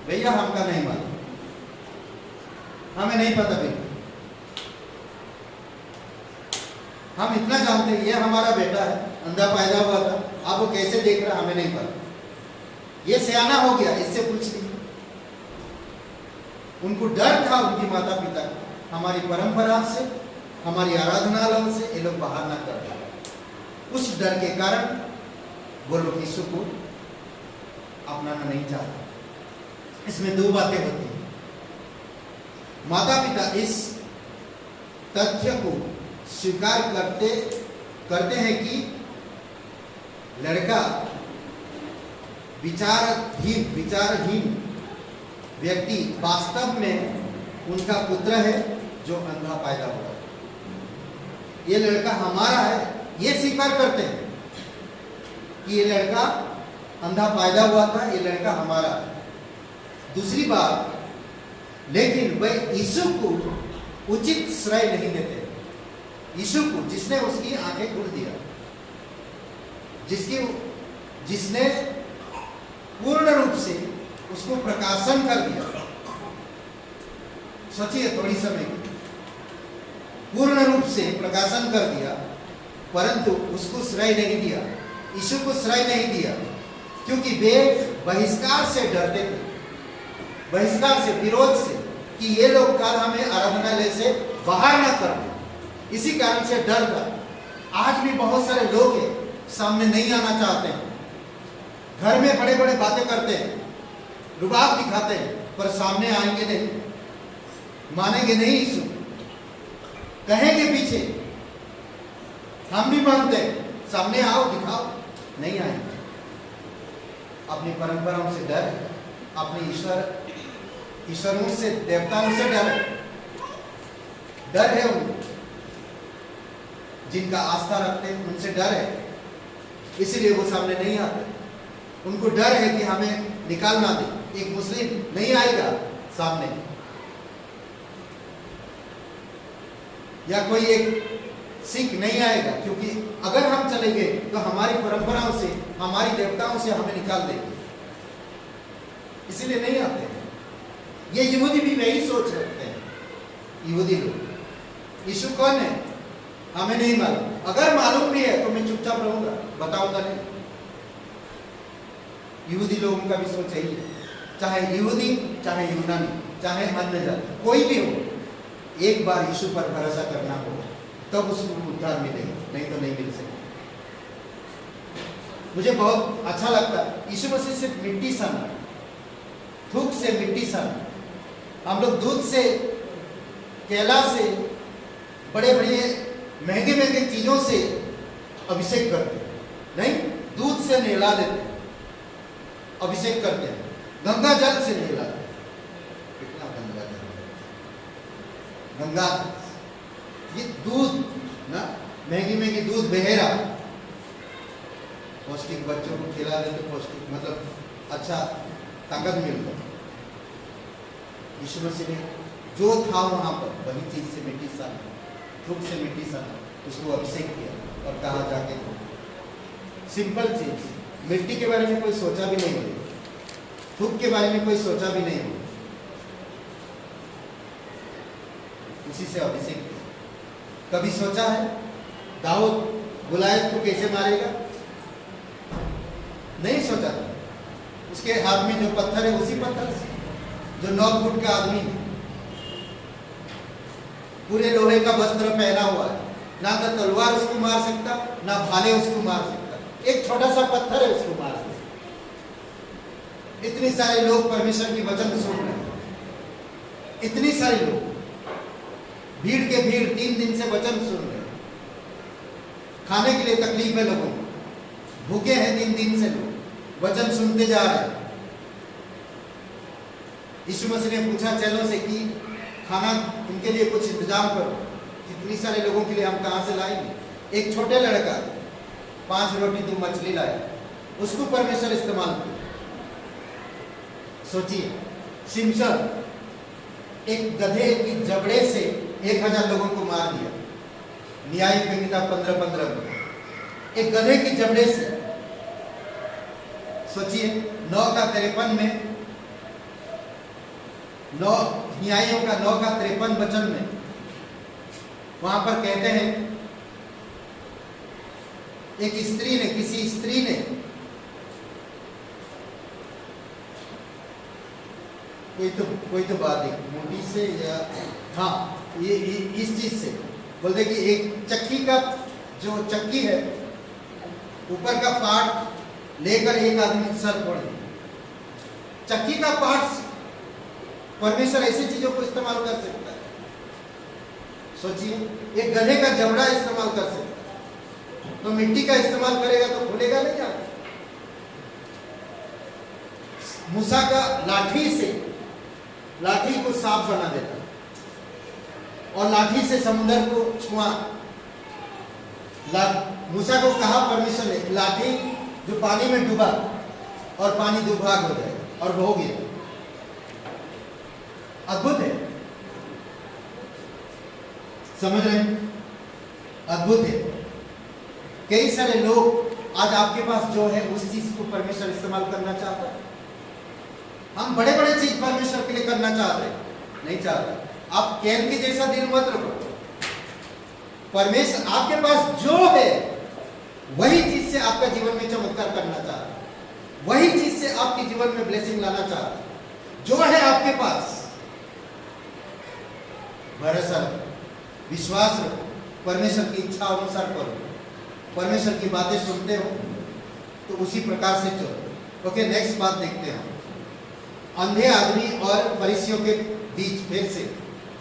भैया हमका नहीं मालूम, हमें नहीं पता भैया, हम इतना जानते हैं ये हमारा बेटा है, अंधा पैदा हुआ था, आप वो कैसे देख रहा हमें नहीं पता, ये सियाना हो गया, इससे पूछ लीजिए। उनको डर था उनकी माता पिता का, हमारी परंपरा से, हमारी आराधनालयों से ये लोग बाहर ना कर पाए। उस डर के कारण वो लोग यीशु को अपनाना नहीं चाहते। इसमें दो बातें होती हैं। माता पिता इस तथ्य को स्वीकार करते हैं कि लड़का विचारहीन व्यक्ति वास्तव में उनका पुत्र है जो अंधा पैदा हुआ। ये लड़का हमारा है, ये स्वीकार करते हैं कि ये लड़का अंधा पैदा हुआ था, ये लड़का हमारा है। दूसरी बात, लेकिन वह यीशु को उचित श्रेय नहीं देते। यीशु को, जिसने उसकी आंखें खोल दिया, जिसने पूर्ण रूप से उसको प्रकाशन कर दिया। सोचिए थोड़ी समय की, पूर्ण रूप से प्रकाशन कर दिया, परंतु उसको श्रेय नहीं दिया, यीशु को श्रेय नहीं दिया, क्योंकि वे बहिष्कार से डरते थे, बहिष्कार से, विरोध से, कि ये लोग कल हमें आराधनालय से बाहर ना कर दे। इसी कारण से डर था। आज भी बहुत सारे लोग हैं सामने नहीं आना चाहते हैं, घर में बड़े बड़े बातें करते हैं, रुबाब दिखाते हैं, पर सामने आएंगे नहीं, मानेंगे नहीं यीशु, कहेंगे पीछे हम भी मानते हैं, सामने आओ दिखाओ, नहीं आएंगे। अपनी परंपराओं से डर, अपने ईश्वरों से, देवताओं से डर है उनको, जिनका आस्था रखते हैं उनसे डर है, इसीलिए वो सामने नहीं आते। उनको डर है कि हमें निकाल ना दे, एक मुस्लिम नहीं आएगा सामने, या कोई एक सिख नहीं आएगा, क्योंकि अगर हम चले गए तो हमारी परंपराओं से, हमारी देवताओं से हमें निकाल देंगे, इसीलिए नहीं आते। ये यहूदी भी वही सोच रखते हैं, यहूदी लोग। यीशु कौन है हमें नहीं मालूम, अगर मालूम भी है तो मैं चुपचाप रहूंगा, बताऊंगा नहीं। यहूदी लोगों का भी सोच यही है, चाहे यहूदी, चाहे यूनानी, चाहे अन्य जाति, कोई भी हो, एक बार यीशु पर भरोसा करना होगा, तब उसको उद्धार मिलेगा, नहीं तो नहीं मिल सकता। मुझे बहुत अच्छा लगता है, यीशु मसीह सिर्फ मिट्टी सा, थूक से मिट्टी सा। हम लोग दूध से, केला से, बड़े बड़े महंगे महंगे चीजों से अभिषेक करते हैं, नहीं, दूध से नहला देते हैं, अभिषेक करते हैं, गंगा जल से नहलाते हैं। कितना गंगा जल, गंगा, ये दूध ना, महंगी महंगी दूध बहेरा, पौष्टिक बच्चों को खिला देते, पौष्टिक मतलब अच्छा ताकत मिलता। यीशु मसीह ने जो था वहां पर वही चीज से मिट्टी सा, थूक से मिट्टी सा, उसको अभिषेक किया और कहा जाके सिंपल चीज, मिट्टी के बारे में कोई सोचा भी नहीं हो, थूक के बारे में कोई सोचा भी नहीं हो, उसी से अभिषेक किया। कभी सोचा है दाऊद गुलायत को कैसे मारेगा? नहीं सोचा था। उसके हाथ में जो पत्थर है उसी पत्थर से, जो 9 फुट का आदमी है, पूरे लोहे का वस्त्र पहना हुआ है, ना तो तलवार उसको मार सकता, ना भाले उसको मार सकता, एक छोटा सा पत्थर है उसको मार सकता। इतने सारे लोग परमेश्वर की वचन सुन रहे हैं, इतनी सारे लोग, भीड़ के भीड़ 3 दिन से वचन सुन रहे हैं, खाने के लिए तकलीफ है लोगों को, भूखे हैं 3 दिन से लोग, वचन सुनते जा रहे हैं। यीशु मसीह ने पूछा चेलों से कि खाना इनके लिए कुछ इंतजाम करो, इतनी सारे लोगों के लिए हम कहाँ से लाएंगे? एक छोटे लड़का 5 रोटी 2 मछली लाया, उसको परमेश्वर इस्तेमाल किया। सोचिए, सिमसन एक गधे की जबड़े से 1000 लोगों को मार दिया, न्याय की किताब 15:15 में, एक गधे की जबड़े से। सोचिए 9:53 में, 9 न्यायों का 9:53 वचन में वहां पर कहते हैं एक स्त्री ने, किसी स्त्री ने कोई तो बात है मोटी से या हाँ ये इस चीज से बोलते कि एक चक्की का जो चक्की है ऊपर का पार्ट लेकर एक आदमी सर फोड़ दे। चक्की का पार्ट परमेश्वर ऐसी चीजों को इस्तेमाल कर सकता है। सोचिए एक गधे का जबड़ा इस्तेमाल कर सकता है, तो मिट्टी का इस्तेमाल करेगा तो खुलेगा नहीं जाता। मूसा का लाठी से लाठी को साफ बना देता और लाठी से समुद्र को छुआ। मूसा को कहा परमेश्वर ने लाठी जो पानी में डूबा और पानी दुभाग हो जाए और हो गया। अद्भुत है, समझ रहे हैं? अद्भुत है। कई सारे लोग आज आपके पास जो है उस चीज को परमेश्वर इस्तेमाल करना चाहता है। हम बड़े बड़े चीज परमेश्वर के लिए करना चाहते हैं, नहीं चाहते। आप कैन के जैसा दिल मत रखो। परमेश्वर आपके पास जो है वही चीज से आपका जीवन में चमत्कार करना चाहता है, वही चीज से आपके जीवन में ब्लेसिंग लाना चाहता है। जो है आपके पास भरोसा रखो, विश्वास रखो, परमेश्वर की इच्छा अनुसार करो। परमेश्वर की बातें सुनते हो तो उसी प्रकार से चलो। ओके, नेक्स्ट बात देखते हैं। अंधे आदमी और फरीसियों के बीच, फिर से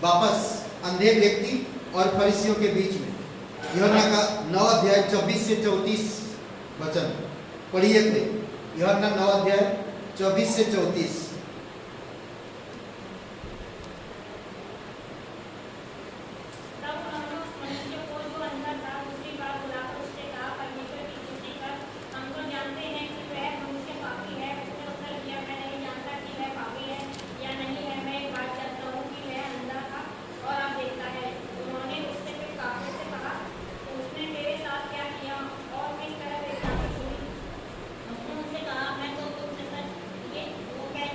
वापस अंधे व्यक्ति और फरीसियों के बीच में यूहन्ना का 9 अध्याय 24 से 34 वचन पढ़िए थे। यूहन्ना 9 अध्याय 24 से 34। उसने उनसे कहा, मैं तो तुमसे सच ये वो कह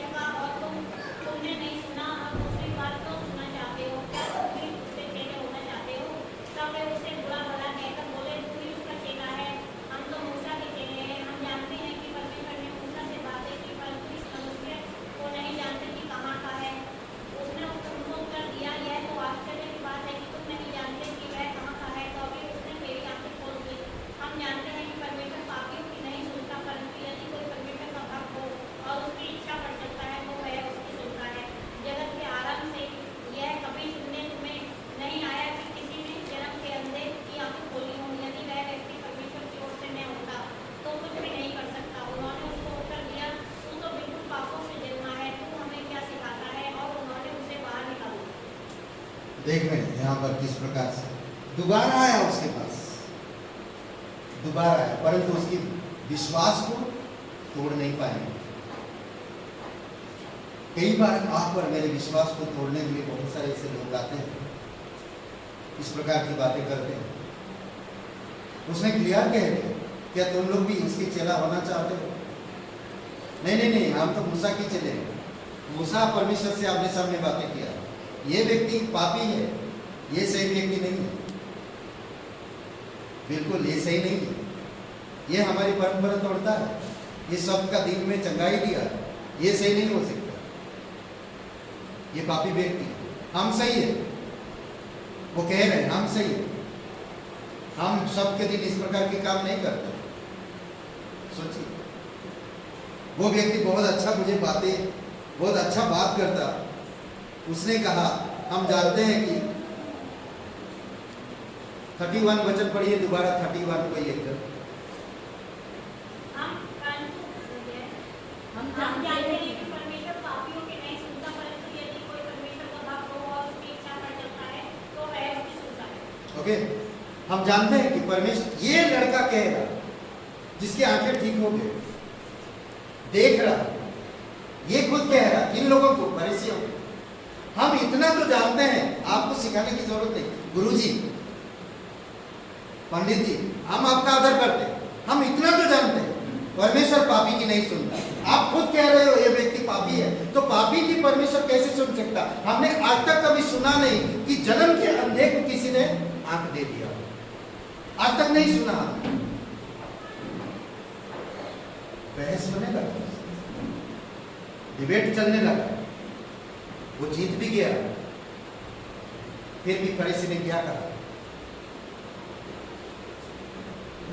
देख रहे हैं यहाँ पर किस प्रकार से दोबारा आया उसके पास, दोबारा आया, परंतु उसकी विश्वास को तोड़ नहीं पाएंगे। कई बार आप पर मेरे विश्वास को तोड़ने के लिए बहुत सारे ऐसे लोग आते हैं, इस प्रकार की बातें करते हैं। उसने क्लियर कह दिया, क्या तुम लोग भी इसके चेला होना चाहते हो? नहीं नहीं नहीं, हम तो मूसा की चले। मूसा परमेश्वर से आमने सामने बातें किया, ये व्यक्ति पापी है, ये सही व्यक्ति नहीं है, बिल्कुल ये सही नहीं है, ये हमारी परंपरा तोड़ता है, ये शब्द का दिन में चंगाई दिया, ये सही नहीं हो सकता, ये पापी व्यक्ति, हम सही है। वो कह रहे हैं हम सही है, हम सबके दिन इस प्रकार के काम नहीं करते। सोचिए, वो व्यक्ति बहुत अच्छा मुझे बातें, बहुत अच्छा बात करता, उसने कहा हम जानते हैं कि 31 वचन पढ़िए दोबारा, 31 को एक कर। हम जानते हैं कि परमेश्वर पापियों के नहीं सुनता, परंतु यदि कोई परमेश्वर का भक्त हो और उसकी इच्छा पर चलता है तो वह उसकी सुनता है। ओके, हम जानते हैं कि परमेश्वर, ये लड़का कह रहा, जिसकी आंखें ठीक हो गई, देख रहा, ये खुद कह रहा, इन लोगों को, फरीसियों को, हम इतना तो जानते हैं, आपको सिखाने की जरूरत नहीं, गुरुजी, पंडित जी, हम आपका आदर करते हैं, हम इतना तो जानते हैं, परमेश्वर पापी की नहीं सुनता। आप खुद कह रहे हो ये व्यक्ति पापी है, तो पापी की परमेश्वर कैसे सुन सकता? हमने आज तक कभी सुना नहीं कि जन्म के अंधे को किसी ने आंख दे दिया, आज तक नहीं सुना। बहस होने लगा, डिबेट चलने लगा, वो जीत भी गया, फिर भी फरीसी ने क्या कहा?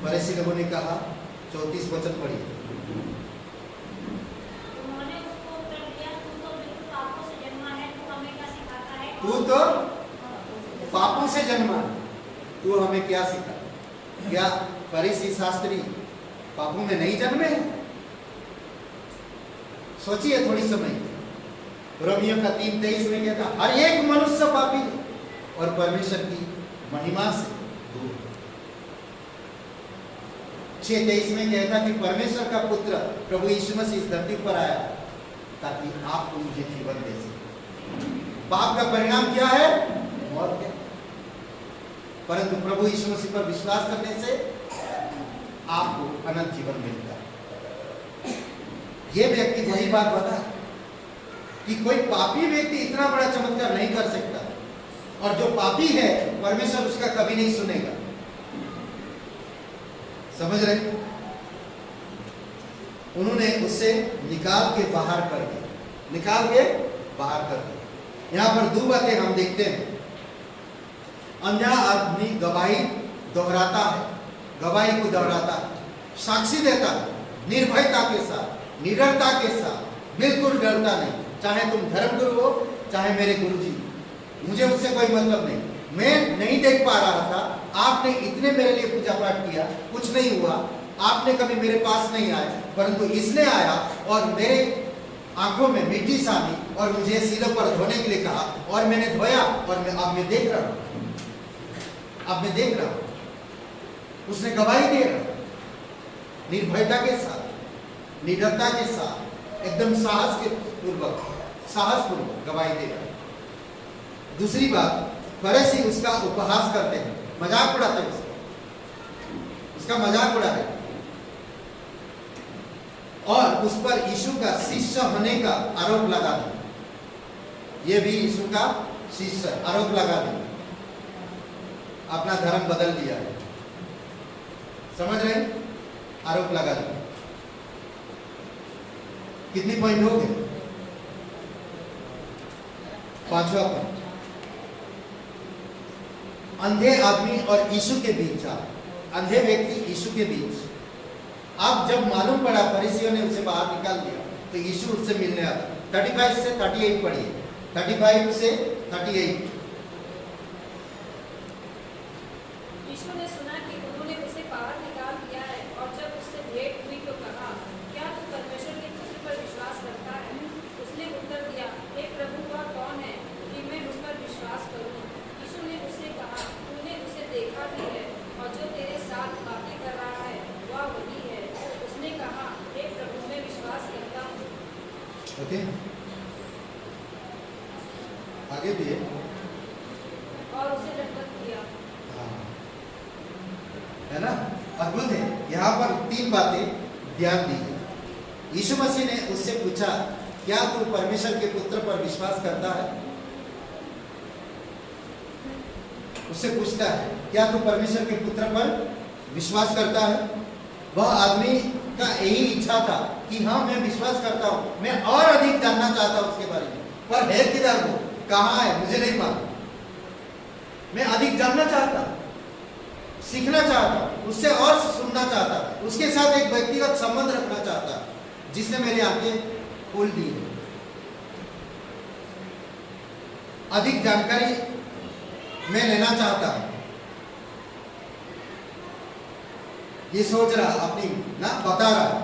फरीसी लोगों ने कहा, 34 वचन पढ़िए। उन्होंने उसको उत्तर दिया, तू तो बिल्कुल पापों से जन्मा है, तू हमें क्या सिखाता है? तू तो पापों से जन्मा, तू हमें क्या सिखा? क्या फरीसी शास्त्री पापों में नहीं जन्मे हैं? सोचिए थोड़ी समय। रोमियो का 3:23 में कहता, हर एक मनुष्य पापी है और परमेश्वर की महिमा से दूर। 6:23 में कहता कि परमेश्वर का पुत्र प्रभु यीशु मसीह इस धरती पर आया ताकि आपको मुझे जीवन दे सके। पाप का परिणाम क्या है? मौत है, परंतु प्रभु यीशु मसीह पर विश्वास करने से आपको अनंत जीवन मिलता है। ये व्यक्ति वही बात बता कि कोई पापी व्यक्ति इतना बड़ा चमत्कार नहीं कर सकता, और जो पापी है परमेश्वर उसका कभी नहीं सुनेगा। समझ रहे? उन्होंने उससे निकाल के बाहर कर दिया, निकाल के बाहर कर दिया। यहां पर दो बातें हम देखते हैं। अंधा आदमी गवाही दोहराता है, गवाही को दोहराता है, साक्षी देता है, निर्भयता के साथ, निडरता के साथ, बिल्कुल डरता नहीं। चाहे तुम धर्मगुरु हो, चाहे मेरे गुरुजी, मुझे उससे कोई मतलब नहीं। मैं नहीं देख पा रहा था, आपने इतने मेरे लिए पूजा पाठ किया, कुछ नहीं हुआ, आपने कभी मेरे पास नहीं आए, परंतु इसने आया और मेरे आंखों में मिट्टी सानी और मुझे सीलों पर धोने के लिए कहा, और मैंने धोया, और अब मैं देख रहा हूं, अब मैं देख रहा हूं। उसने गवाही दे रहा, निर्भयता के साथ, निडरता के साथ, एकदम साहस के पूर्वक, साहसपूर्वक गवाही दे रहा। दूसरी बात, फरीसी उसका उपहास करते हैं, मजाक उड़ाते हैं, उसका मजाक उड़ाते हैं, और उस पर यीशु का शिष्य होने का आरोप लगा दिया। ये भी यीशु का शिष्य, आरोप लगा दिया, अपना धर्म बदल दिया है। समझ रहे? आरोप लगा दिया। कितनी पॉइंट हो गए? 5वां पॉइंट, अंधे आदमी और यीशु के बीच, अंधे व्यक्ति यीशु के बीच। अब जब मालूम पड़ा, फरीसियों ने उसे बाहर निकाल दिया, तो यीशु उससे मिलने आता। 35 से 38 पढ़िए, 35 से 38। यीशु ने सुना कि उन्होंने उसे बाहर निकाल दिया है, और जब उससे भेंट हुई तो कहा, क्या तू परमेश्वर के पुत्र पर विश्वास करता है? उसने उत्तर दिया, हे प्रभु, वह कौन है कि मैं उस पर विश्वास करूं? आगे भी है। और उसे दंडवत किया। हाँ, है ना, अद्भुत है। यहाँ पर 3 बातें ध्यान दीजिए। यीशु मसीह ने उससे पूछा, क्या तू परमेश्वर के पुत्र पर विश्वास करता है? उससे पूछता है, क्या तू परमेश्वर के पुत्र पर विश्वास करता है? वह आदमी का यही इच्छा था कि हाँ, मैं विश्वास करता हूं, मैं और अधिक जानना चाहता हूं उसके बारे में, पर है किधर वो, कहाँ है, मुझे नहीं मालूम। मैं अधिक जानना चाहता, सीखना चाहता, उससे और सुनना चाहता, उसके साथ एक व्यक्तिगत संबंध रखना चाहता, जिसने मेरी आंखें खोल दी है। अधिक जानकारी मैं लेना चाहता हूं, ये सोच रहा, अपनी ना बता रहा।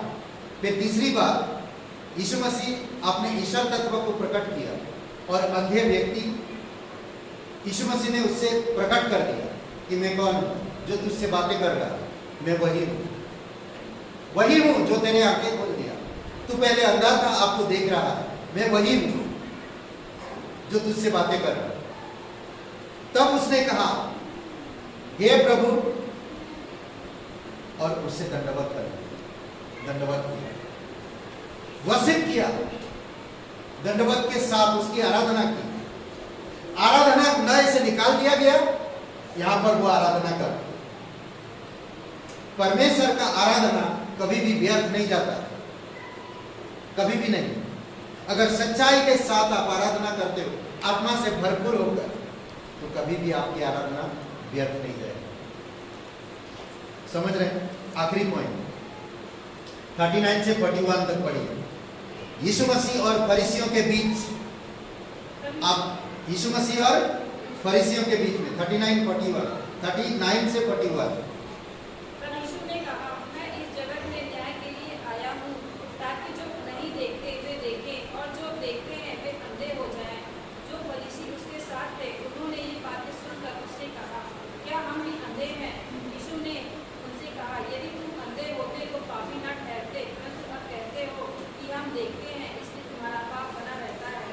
फिर तीसरी बात, यीशु मसीह अपने ईश्वर तत्व को प्रकट किया और अंधे व्यक्ति, यीशु मसीह ने उससे प्रकट कर दिया कि मैं कौन हूं, जो तुझसे बातें कर रहा, मैं वही हूं जो तेरे आंखें खोल दिया। तू पहले अंधा था, अब तू देख रहा है, मैं वही हूं जो तुझसे बातें कर रहा। तब उसने कहा, हे प्रभु, और उससे दंडवत कर दिया, दंडवत किया, वर्शिप किया, दंडवत के साथ उसकी आराधना की। आराधना नए से निकाल दिया गया, यहां पर वो आराधना कर। परमेश्वर का आराधना कभी भी व्यर्थ नहीं जाता, कभी भी नहीं। अगर सच्चाई के साथ आप आराधना करते हो, आत्मा से भरपूर होकर, तो कभी भी आपकी आराधना व्यर्थ नहीं जाएगी। समझ रहे हैं? आखिरी पॉइंट 39 से 41 तक पढ़िए। यीशु मसीह और फरीसियों के बीच, आप यीशु मसीह और फरीसियों के बीच में 39 से 41। पर यीशु ने कहा, मैं इस जगत में न्याय के लिए आया हूँ, ताकि जो नहीं देखते वे देखें और जो देखते हैं वे अंधे हो जाएं। जो फरीसी उसके साथ थे, उन्होंने ये बातें सुनकर उससे कहा, क्या हम भी अंधे हैं? यीशु ने उनसे कहा, यदि तुम अंधे होते तो पापी न ठहरते, परंतु अब कहते हो कि हम देखते हैं, इसलिए तुम्हारा पाप बना रहता है।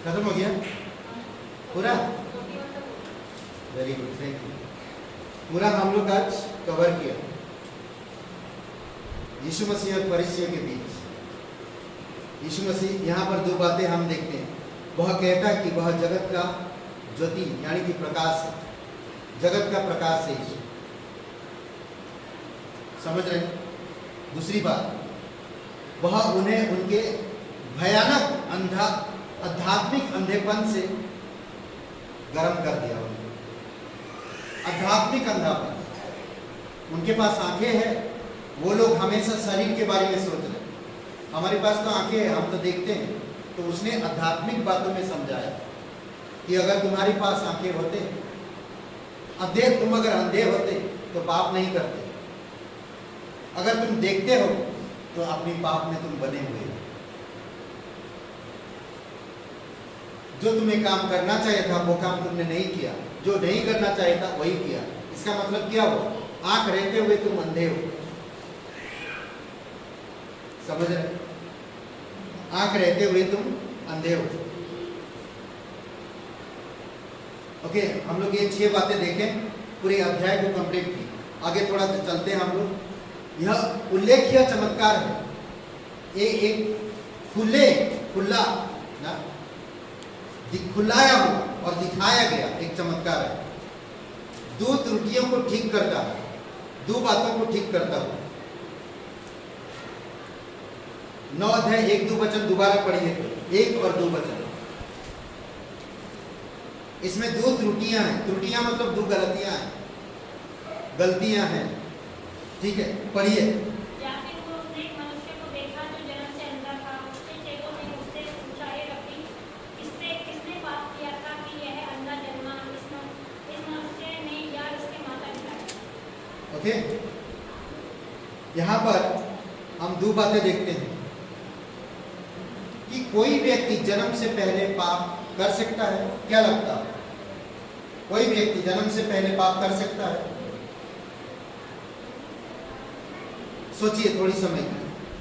खत्म हो गया पूरा? 41 तक हो गया। Very good, thank you. पूरा हम लोग आज कवर किया यीशु मसीह और फरीसियों के बीच। यीशु मसीह, यहाँ पर 2 बातें हम देखते हैं। वह कहता है कि वह जगत का ज्योति यानी कि प्रकाश है, जगत का प्रकाश है यीशु। समझ रहे हैं? दूसरी बात, वह उन्हें उनके भयानक आध्यात्मिक अंधेपन से गर्म कर दिया। उन्हें आध्यात्मिक अंधापन, उनके पास आंखें हैं, वो लोग हमेशा शरीर के बारे में सोच रहे हैं। हमारे पास तो आंखें हैं, हम तो देखते हैं। तो उसने आध्यात्मिक बातों में समझाया कि अगर तुम्हारे पास आंखें होते, तुम अगर अंधे होते तो पाप नहीं करते। अगर तुम देखते हो तो अपनी पाप में तुम बने हुए हो। जो तुम्हें काम करना चाहिए था वो काम तुमने नहीं किया, जो नहीं करना चाहिए था वही किया। इसका मतलब क्या हुआ? आंख रहते हुए तुम अंधे हो। समझ रहे? आंख रहते हुए तुम अंधे हो। ओके, हम लोग ये 6 बातें देखें, पूरे अध्याय को कंप्लीट की। आगे थोड़ा सा चलते हैं हम लोग। यह उल्लेखनीय चमत्कार है। ये एक खुला ना खुलाया हुआ और दिखाया गया एक चमत्कार है। 2 त्रुटियों को ठीक करता है, 2 बातों को ठीक करता है। 9 अध्याय 1-2 वचन दोबारा पढ़िए, 1 और 2 वचन। इसमें 2 त्रुटियां हैं। त्रुटियां मतलब 2 गलतियां हैं, गलतियां हैं। ठीक है, पढ़िए। या फिर वो उसने एक मनुष्य को देखा जो जन्म से अंधा था। उसके चेलों ने उससे पूछा, हे रब्बी, इससे किसने पाप किया था कि यह अंधा जन्मा? इस मनुष्य ने या इसके माता-पिता? ओके, यहाँ पर हम 2 बातें देखते हैं कि कोई व्यक्ति जन्म से पहले पाप कर सकता है। क्या लगता है? कोई व्यक्ति जन्म से पहले पाप कर सकता है? सोचिए थोड़ी समय।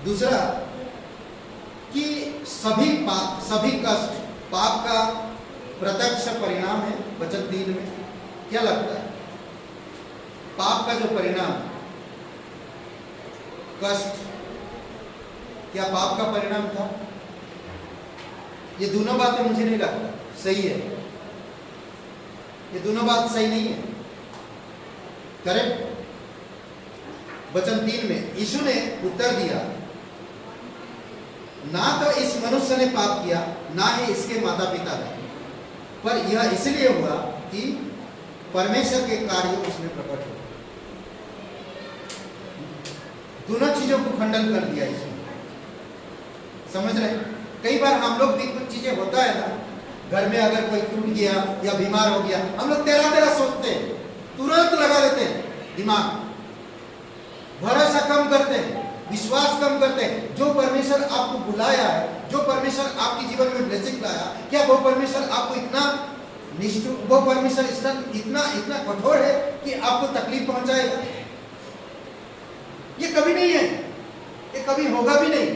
दूसरा कि सभी कष्ट पाप का प्रत्यक्ष परिणाम है। वचन 3 में क्या लगता है? पाप का जो परिणाम कष्ट, क्या पाप का परिणाम था? ये दोनों बातें मुझे नहीं लगता सही है। ये दोनों बात सही नहीं है। करेक्ट? वचन 3 में यीशु ने उत्तर दिया, ना तो इस मनुष्य ने पाप किया, ना ही इसके माता पिता ने, पर यह इसलिए हुआ कि परमेश्वर के कार्य उसमें प्रकट हो। दोनों चीजों को खंडन कर दिया इसमें। समझ रहे? कई बार हम लोग भी कुछ चीजें होता है ना, घर में अगर कोई टूट गया या बीमार हो गया, हम लोग तेरा सोचते हैं, तुरंत लगा देते हैं दिमाग, भरोसा कम करते हैं, विश्वास कम करते हैं। जो परमेश्वर आपको बुलाया है, जो परमेश्वर आपके जीवन में ब्लेसिंग लाया, क्या वो परमेश्वर आपको इतना निष्ठुर, वो परमेश्वर इतना कठोर है कि आपको तकलीफ पहुंचाएगा? ये कभी नहीं है, ये कभी होगा भी नहीं।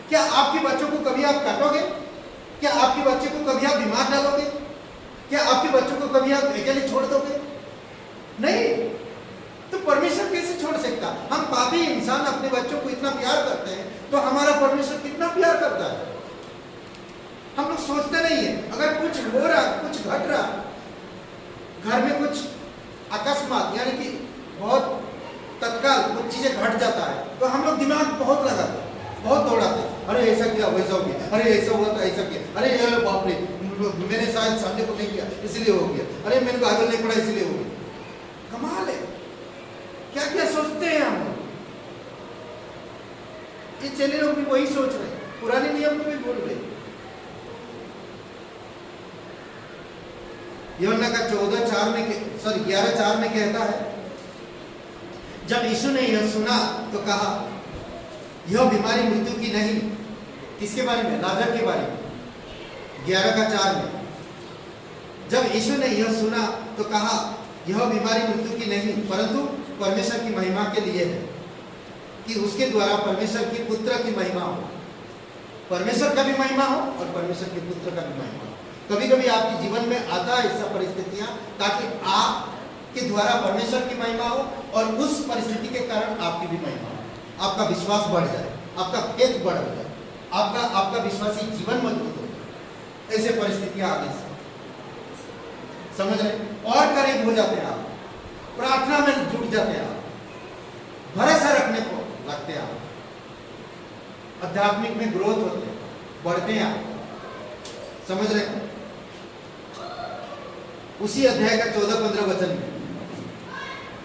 क्या आपके बच्चों को कभी आप काटोगे? क्या आपके बच्चे को कभी आप बीमार डालोगे? क्या आपके बच्चों को कभी आप अकेले छोड़ दोगे? नहीं। तो परमेश्वर कैसे छोड़ सकता? हम पापी इंसान अपने बच्चों को इतना प्यार करते हैं, तो हमारा परमेश्वर कितना प्यार करता है हम लोग सोचते नहीं है। अगर कुछ हो रहा, कुछ घट रहा, घर में कुछ अकस्मात यानी कि बहुत तत्काल कुछ चीजें घट जाता है, तो हम लोग दिमाग बहुत लगाते हैं, बहुत दौड़ाते हैं। अरे ऐसा किया, वैसा हो गया, अरे ऐसा हुआ था, ऐसा किया, अरे बाप रे, मैंने शायद संडे को नहीं किया इसलिए हो गया, अरे मैंने बाइबल नहीं पढ़ा इसलिए हो गया। कमाल है, क्या क्या सोचते हैं हम लोग। ये चले लोग भी वही सोच रहे हैं, पुराने नियम को भी भूल गए। यूहन्ना का 11:4 में कहता है, जब यीशु ने यह सुना तो कहा, यह बीमारी मृत्यु की नहीं। किसके बारे में? लाजर के बारे में। 11:4 में जब यीशु ने यह सुना तो कहा, यह बीमारी मृत्यु की नहीं, परंतु परमेश्वर की महिमा के लिए है, कि उसके द्वारा परमेश्वर के पुत्र की महिमा हो। परमेश्वर का भी महिमा हो और परमेश्वर के पुत्र का भी महिमा हो। कभी कभी आपके जीवन में आता है ऐसा परिस्थितियां, ताकि आपके द्वारा परमेश्वर की महिमा हो और उस परिस्थिति के कारण आपकी भी महिमा हो, आपका विश्वास बढ़ जाए, आपका फेथ बढ़ जाए, आपका विश्वासी जीवन मजबूत हो। ऐसे परिस्थितियां आने से समझ रहे, और करीब हो जाते हैं आप, प्रार्थना में जुट जाते हैं आप, भरोसा रखने को लगते हैं आप, आध्यात्मिक में ग्रोथ होते हैं, बढ़ते हैं आप। समझ रहे हैं? उसी अध्याय का 14-15 वचन में,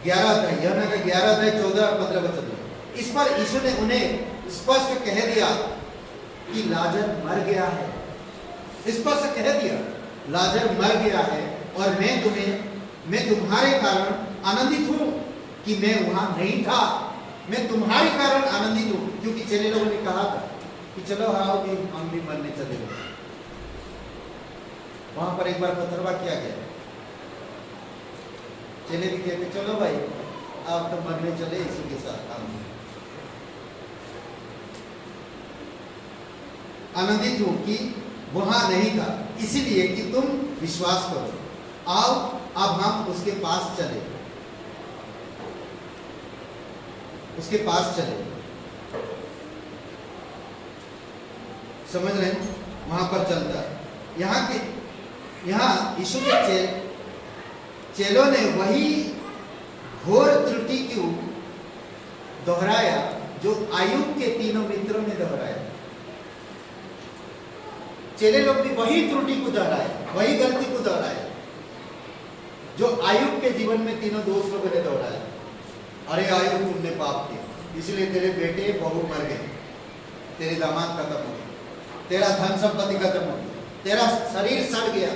11 अध्याय, यूहन्ना का 11 अध्याय 14-15 वचन में, इस पर यीशु ने उन्हें स्पष्ट कह दिया कि लाजर मर गया है। स्पष्ट कह दिया, लाजर मर गया है, और मैं तुम्हारे कारण आनंदित हूं कि मैं वहां नहीं था। मैं तुम्हारे कारण आनंदित हूं, क्योंकि चेले लोगों ने कहा था कि चलो आओ कि हम भी मरने चले गए। वहां पर एक बार पथरवा किया गया, चेले भी कहते चलो भाई आप तो मरने चले, इसी के साथ हम आनंदित हूं कि वहां नहीं था, इसीलिए कि तुम विश्वास करो। आओ अब हम उसके पास चले, उसके पास चले। समझ रहे हैं? वहां पर चलता है। यहाँ यीशु के चेलों ने वही घोर त्रुटि क्यों दोहराया जो आयुब के तीनों मित्रों ने दोहराया। चेले लोग भी वही त्रुटि को दोहराया, वही गलती को दोहराया जो आयुब के जीवन में तीनों दोस्त लोगों ने दोहराया। अरे आयुब, तुमने पाप किया, इसलिए तेरे बेटे बहू मर गए, तेरे दामाद खत्म हो गए, तेरा धन संपत्ति खत्म हो गया, तेरा शरीर सड़ गया,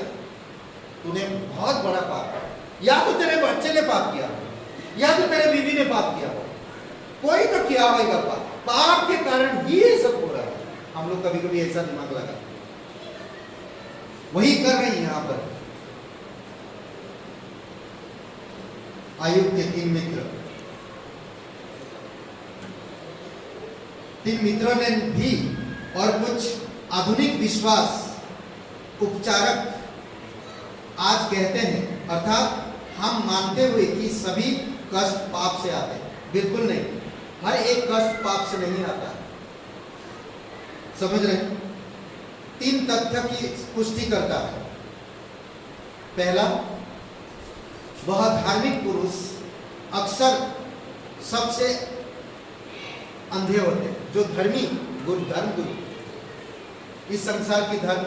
तूने बहुत बड़ा पाप किया। या तो तेरे बच्चे ने पाप किया, या तो तेरे बीवी ने पाप किया, कोई तो किया होगा पाप। पाप के कारण ही ये सब हो रहा है। हम लोग कभी कभी ऐसा दिमाग लगा, वही कर रही है। यहां पर आयुब के तीन मित्रों ने भी और कुछ आधुनिक विश्वास उपचारक आज कहते हैं, अर्थात हम मानते हुए कि सभी कष्ट पाप से आते हैं। बिल्कुल नहीं, हर एक कष्ट पाप से नहीं आता है। समझ रहे हैं? 3 तथ्य की पुष्टि करता है। पहला, वह धार्मिक पुरुष अक्सर सबसे अंधे होते हैं। जो धर्मी गुरु, धर्म गुरु, इस संसार की धर्म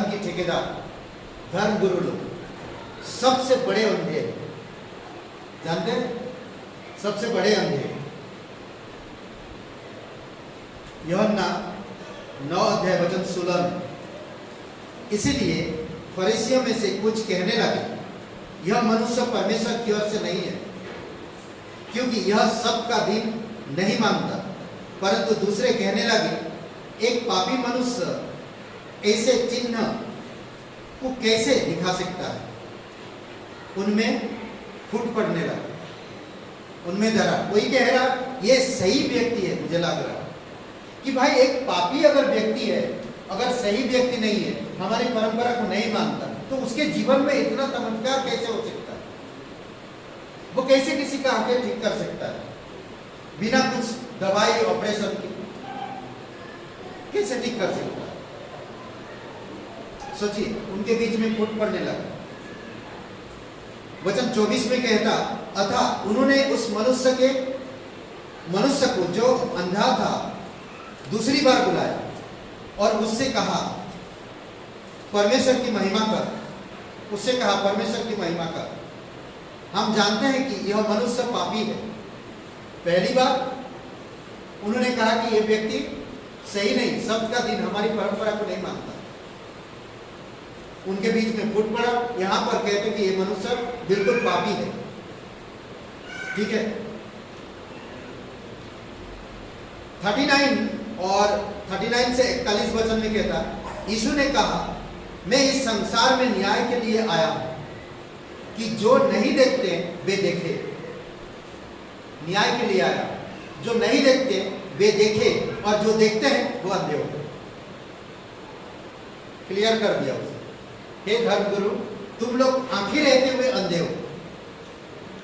की ठेकेदार, धर्म गुरु लोग सबसे बड़े अंधे हैं। जानते हैं? सबसे बड़े अंधे हैं। यूहन्ना 9 अध्याय वचन 16 में, इसीलिए फरीसियों में से कुछ कहने लगे, यह मनुष्य परमेश्वर की ओर से नहीं है, क्योंकि यह सबका दिन नहीं मानता। परंतु दूसरे कहने लगे, एक पापी मनुष्य ऐसे चिन्ह को कैसे दिखा सकता है? उनमें फूट पड़ने लगा, उनमें डरा। कोई कह रहा ये सही व्यक्ति है, मुझे लग रहा कि भाई एक पापी अगर व्यक्ति है, अगर सही व्यक्ति नहीं है, हमारी परंपरा को नहीं मानता, तो उसके जीवन में इतना चमत्कार कैसे हो सकता है? वो कैसे किसी का आंखें ठीक कर सकता है बिना कुछ दवाई ऑपरेशन की? कैसे ठीक कर सकता है? सोचिए, उनके बीच में फूट पड़ने लगा। वचन 24 में कहता, अतः उन्होंने उस मनुष्य को जो अंधा था दूसरी बार बुलाया और उससे कहा परमेश्वर की महिमा कर। उससे कहा परमेश्वर की महिमा कर। हम जानते हैं कि यह मनुष्य पापी है। पहली बार उन्होंने कहा कि यह व्यक्ति सही नहीं, सबका दिन हमारी परंपरा को नहीं मानता। उनके बीच में फूट पड़ा। यहां पर कहते कि यह मनुष्य बिल्कुल पापी है। ठीक है, 39 से 41 वचन में कहता, यीशु ने कहा, मैं इस संसार में न्याय के लिए आया हूं कि जो नहीं देखते वे देखे। न्याय के लिए आया, जो नहीं देखते वे देखे, और जो देखते हैं वो अंधे हो। क्लियर कर दिया उसे, हे धर्मगुरु, तुम लोग आंखें रहते हुए अंधे हो,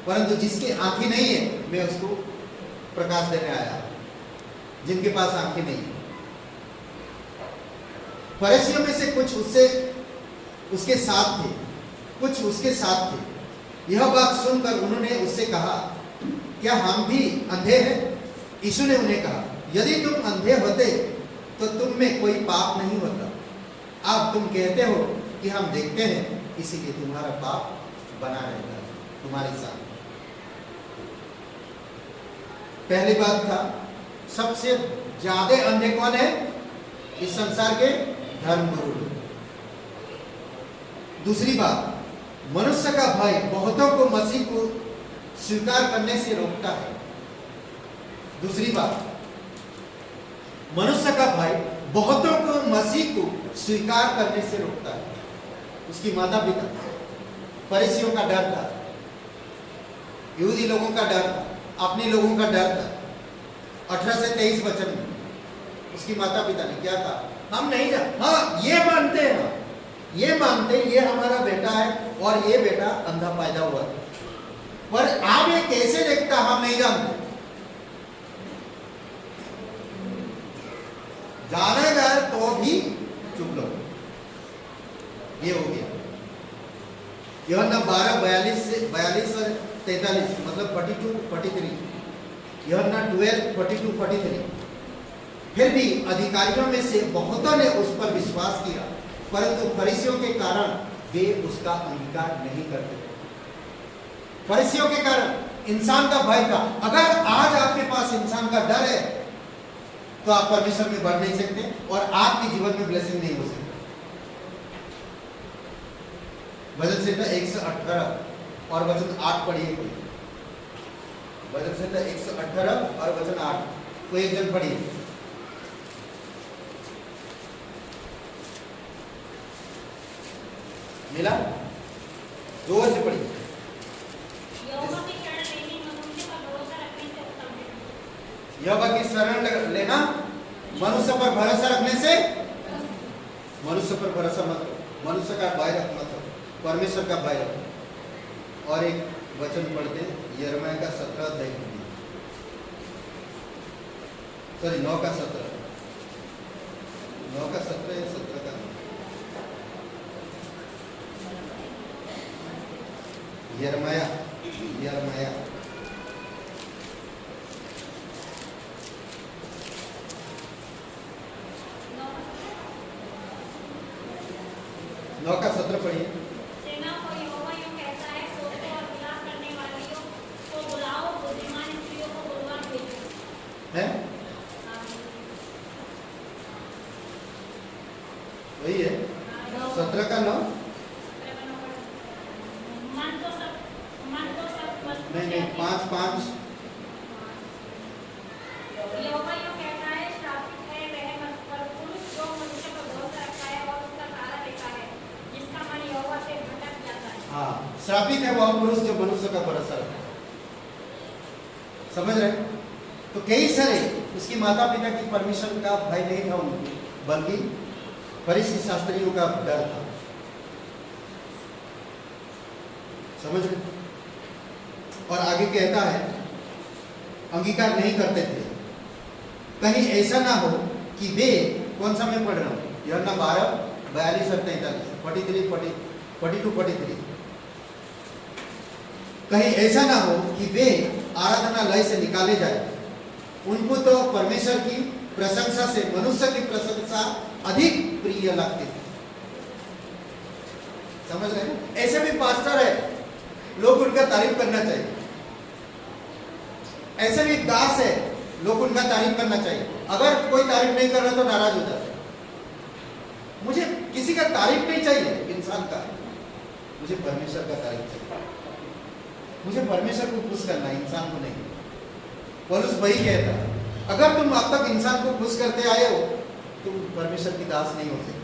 परंतु जिसकी आंखें नहीं है मैं उसको प्रकाश देने आया। जिनके पास आंखें नहीं है। फरीसियों में से कुछ उसके साथ थे, कुछ उसके साथ थे। यह बात सुनकर उन्होंने उससे कहा, क्या हम भी अंधे हैं? यीशु ने उन्हें कहा, यदि तुम अंधे होते तो तुम में कोई पाप नहीं होता। अब तुम कहते हो कि हम देखते हैं, इसीलिए तुम्हारा पाप बना रहता है तुम्हारे साथ। पहली बात था, सबसे ज्यादा अंधे कौन है इस संसार के? धर्मगुरु। दूसरी बात, मनुष्य का भय बहुतों को मसीह को स्वीकार करने से रोकता है। दूसरी बात, मनुष्य का भय बहुतों को मसीह को स्वीकार करने से रोकता है। उसकी माता पिता, फरीसियों का डर था, यहूदी लोगों का डर था, अपने लोगों का डर था। 18 से 23 वचन में उसकी माता पिता ने क्या कहा? हम नहीं जानते। हाँ, ये मानते हैं, ये मानते ये हमारा बेटा है और ये बेटा अंधा पैदा हुआ, पर आप ये कैसे देखता हम नहीं जानते। जाना जाए तो भी चुप लो। ये हो गया। यूहन्ना 12:42 से 42 और 43, मतलब 42-43। यूहन्ना 12:42-43। फिर भी अधिकारियों में से बहुतों ने उस पर विश्वास किया, परंतु फरीसियों के कारण वे उसका अंगीकार नहीं करते। फरीसियों के कारण इंसान का भय था। अगर आज आपके पास इंसान का डर है तो आप परमेश्वर में बढ़ नहीं सकते और आपके जीवन में ब्लेसिंग नहीं हो सकती। भजन संहिता 118 और वचन 8 पढ़िए कोई। भजन संहिता 118 और वचन 8 कोई एक जन पढ़िए। मिला? जोर से पढ़िए। यहोवा की शरण लेनी मनुष्य का भरोसा रखने से उत्तम है। यहोवा की शरण लेना मनुष्य पर भरोसा रखने से, मनुष्य पर भरोसा मत रखो, मनुष्य का भय रख मत रखो, परमेश्वर का भय रखो। और एक वचन पढ़ते हैं यिर्मयाह का 17 अध्याय, सॉरी 9 का 17, 9 का 17 या 17 का 9। यिर्मयाह 9 का 17 पढ़िए। सेना को यहोवा यूं कहता है, सोचो और विलाप करने वालियों को बुलाओ, बुद्धिमान स्त्रियों को बुलवा भेजो। है वही है 17 का 9। मन तो सब नहीं 5 यहोवा यूं कहता है, श्रापित है वह पुरुष जो मनुष्य पर भरोसा रखता है और उसका सहारा लेता है, जिसका मन यहोवा से भटक जाता है। हाँ, श्रापित है वह पुरुष जो मनुष्य का भरोसा रखता है। समझ रहे? तो कई सारे उसकी माता पिता की परमिशन का भय नहीं था उनको, बल्कि फरीसी शास्त्रियों का डर था। समझ रहे? और आगे कहता है अंगीकार नहीं करते थे, कहीं ऐसा ना हो कि वे, कौन सा मैं पढ़ रहा हूँ, यूहन्ना 12:42 और 43, 42-43, कहीं ऐसा ना हो कि वे आराधनालय से निकाले जाए। उनको तो परमेश्वर की प्रशंसा से मनुष्य की प्रशंसा अधिक प्रिय लगती थी। समझ रहे हैं? ऐसे भी पास्टर है, लोग उनका तारीफ करना चाहिए। ऐसे भी दास है, लोग उनका तारीफ करना चाहिए। अगर कोई तारीफ नहीं कर रहा तो नाराज हो जाता है। मुझे किसी का तारीफ नहीं चाहिए, इंसान का, मुझे परमेश्वर का तारीफ चाहिए। मुझे परमेश्वर को खुश करना है, इंसान को नहीं। पौलुस वही कहता है, अगर तुम अब तक इंसान को खुश करते आए हो, तुम परमेश्वर की दास नहीं हो सकते।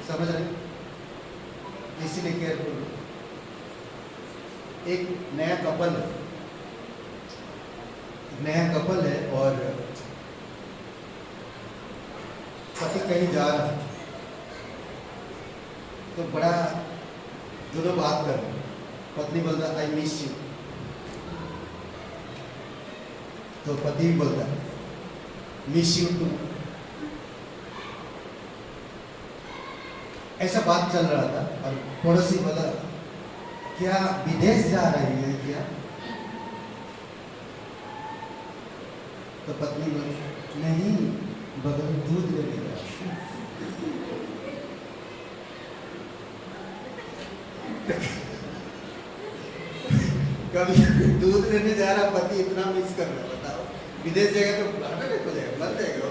समझ रहे? इसीलिए केयरफुल। एक नया कपल है और पति कहीं जा रहा है, तो बड़ा दोनों बात कर रहे, पत्नी बोलता आई मिस यू, तो पति भी बोलता मिस यू टू। ऐसा बात चल रहा था और पड़ोसी बोला क्या विदेश जा रही है क्या? तो पत्नी बोली नहीं, बगल दूध लेने जा। कभी दूध लेने जा रहा पति इतना मिस कर रहा, बताओ विदेश जाएगा तो हार्ट अटैक हो जाएगा, मर जाएगा।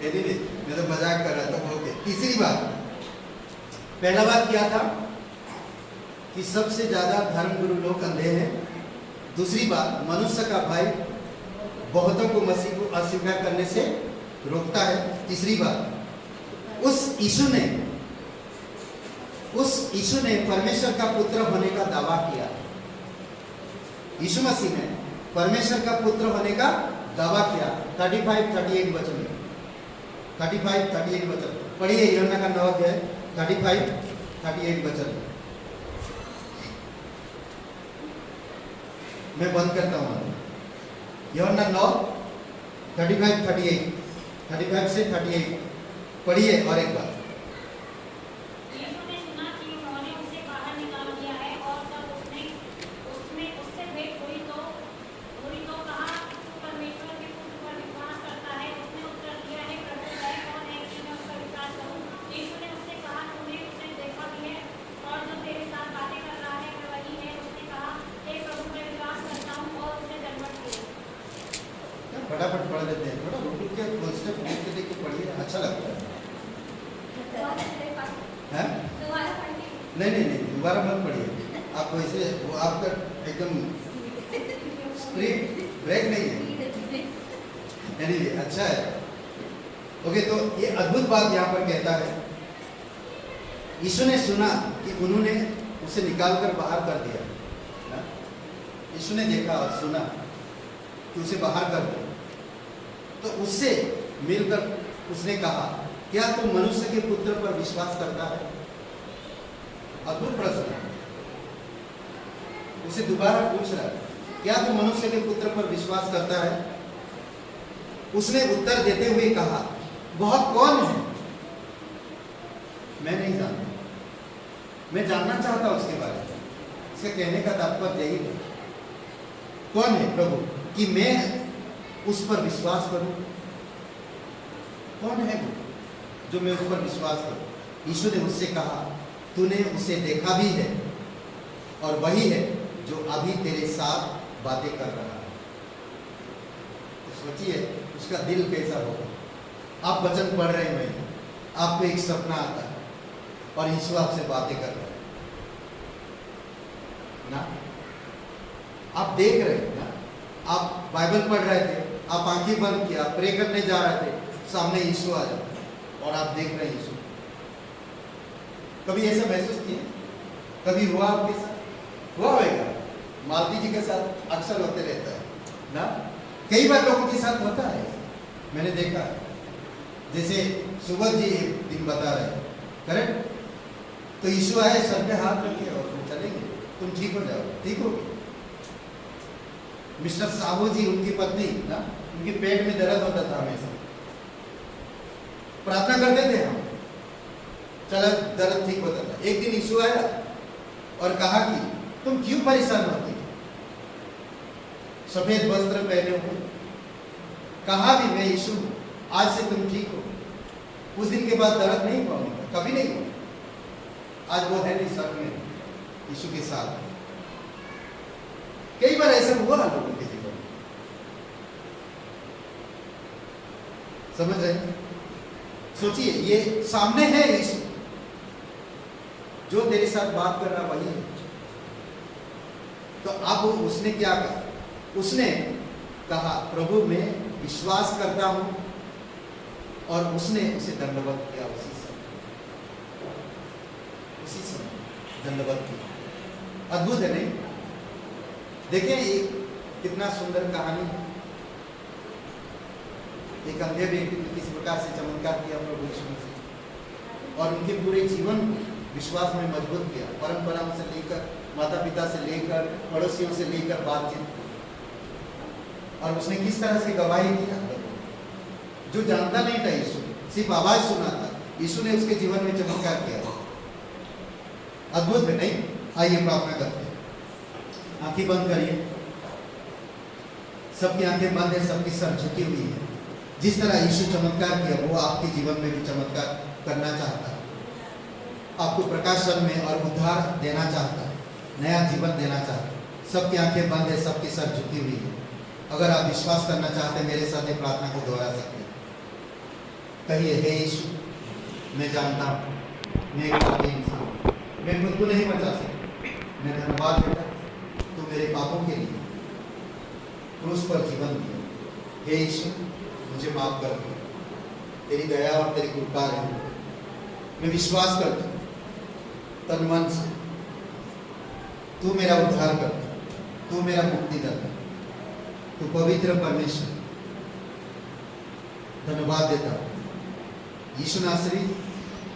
मैं तो मजाक कर रहा था। ओके, तीसरी बात, पहला बात क्या था कि सबसे ज्यादा धर्मगुरु लोग अंधे हैं। दूसरी बात, मनुष्य का भय बहुतों को मसीह को अस्वीकार करने से रोकता है। तीसरी बात, उस यीशु ने परमेश्वर का पुत्र होने का दावा किया। यीशु मसीह ने परमेश्वर का पुत्र होने का दावा किया। 35-38 वचन, 35-38 वचन पढ़िए। यूहन्ना का 9 अध्याय 35-38 वचन। मैं बंद करता हूँ। यूहन्ना 9 35 से 38 पढ़िए। और एक बार, यीशु ने सुना कि उन्होंने उसे बाहर निकाल दिया है, और जब उससे भेंट हुई तो कहा, तू परमेश्वर के पुत्र पर विश्वास करता है? उसने उत्तर दिया है, प्रभु मैं कौन है कि मैं उस पर विश्वास करूं? यीशु ने उससे कहा, तूने उसे देखा भी है, और जो तेरे साथ बातें कर रहा है वह वही है। उसने कहा, हे प्रभु मैं विश्वास करता हूं, और उसे दंडवत किया। फटाफट पढ़ लेते हैं, थोड़ा रुक के स्टेप देख के पढ़िए, अच्छा लगता है। हैं? नहीं, दोबारा मत पढ़िए। आप वैसे वो आपका एकदम स्क्रिप्ट ब्रेक नहीं है। Anyway, अच्छा है। ओके, तो ये अद्भुत बात यहाँ पर कहता है, यीशु ने सुना कि उन्होंने उसे निकालकर बाहर कर दिया। यीशु ने देखा और सुना कि उसे बाहर कर दिया। तो उससे मिलकर उसने कहा, क्या तू मनुष्य के पुत्र पर विश्वास करता है? अद्भुत प्रश्न। उसे दोबारा पूछ रहा है, क्या तू मनुष्य के पुत्र पर विश्वास करता है? उसने उत्तर देते हुए कहा, वह कौन है? मैं नहीं जानता। मैं जानना चाहता उसके बारे में। इसके कहने का तात्पर्य यही है, कौन है प्रभु कि मैं उस पर विश्वास करूं? कौन है वो जो मैं उस पर विश्वास करूं? यीशु ने उससे कहा, तूने उसे देखा भी है और वही है जो अभी तेरे साथ बातें कर रहा है। तो सोचिए उसका दिल कैसा होगा। आप वचन पढ़ रहे हैं, आपको एक सपना आता है और यीशु आपसे बातें कर रहे हैं ना, आप देख रहे हैं ना, आप बाइबल पढ़ रहे थे, आप आंखें बंद किया, प्रे करने जा रहे थे, सामने यीशु आ जाता है और आप देख रहे हैं यीशु। कभी ऐसा महसूस किया? कभी हुआ आपके साथ? हुआ होगा, मालती जी के साथ अक्सर होते रहता है ना, कई बार लोगों के साथ होता है, मैंने देखा। जैसे सुबह जी एक दिन बता रहे, करेक्ट, तो यीशु आए, सर पे हाथ रखे और चलेंगे, तुम ठीक हो जाओ, ठीक होगी। मिस्टर साहू जी, उनकी पत्नी ना, उनके पेट में दर्द होता था हमेशा, प्रार्थना करते थे हम, चला दर्द ठीक होता था। एक दिन यीशु आया और कहा कि तुम क्यों परेशान होती? सफेद वस्त्र पहने हुए, कहा भी मैं यीशु हूं, आज से तुम ठीक हो। उस दिन के बाद दर्द नहीं हुआ उनका, कभी नहीं हुआ। आज वो है नहीं सब में यीशु के साथ। कई बार ऐसा हुआ लोगों के जीवन में, समझ रहे? सोचिए, ये सामने है यीशु, जो तेरे साथ बात कर रहा वही है। तो अब उसने क्या कहा? उसने कहा, प्रभु मैं विश्वास करता हूं, और उसने उसे दंडवत किया। उसी समय दंडवत किया। अद्भुत है नहीं? देखिए एक कितना सुंदर कहानी है। एक अंधे व्यक्ति ने किस प्रकार से चमत्कार किया प्रभु यीशु मसीह, और उनके पूरे जीवन को विश्वास में मजबूत किया। परंपराओं से लेकर, माता पिता से लेकर, पड़ोसियों से लेकर बातचीत, और उसने किस तरह से गवाही दिया। जो जानता नहीं था यीशु, सिर्फ आवाज सुना था, यीशु ने उसके जीवन में चमत्कार किया। अद्भुत है नहीं? आइए प्रार्थना करते हैं, आंखें बंद करिए। सबकी आंखें बंद है, सबकी सर झुकी हुई है। जिस तरह यीशु चमत्कार किया, वो आपके जीवन में भी चमत्कार करना चाहता है। आपको प्रकाशन में और उद्धार देना चाहता है, नया जीवन देना चाहता है। सबकी आंखें बंद है, सबकी सर झुकी हुई है। अगर आप विश्वास करना चाहते हैं, मेरे साथ प्रार्थना को दोहरा सकते हैं। कहिए, हे यीशु, मैं जानता हूँ मैं एक पापी इंसान, मैं खुद को नहीं बचा सकता। मैं धन्यवाद देता, तू मेरे पापों के लिए क्रूस पर जीवन दिया। हे यीशु, मुझे माफ कर दो, तेरी दया और तेरी कृपा रहे। मैं विश्वास करता हूँ तन मन से, तू मेरा उद्धार करता, तू मेरा मुक्तिदाता, तू पवित्र परमेश्वर। धन्यवाद देता हूँ यीशु नासरी,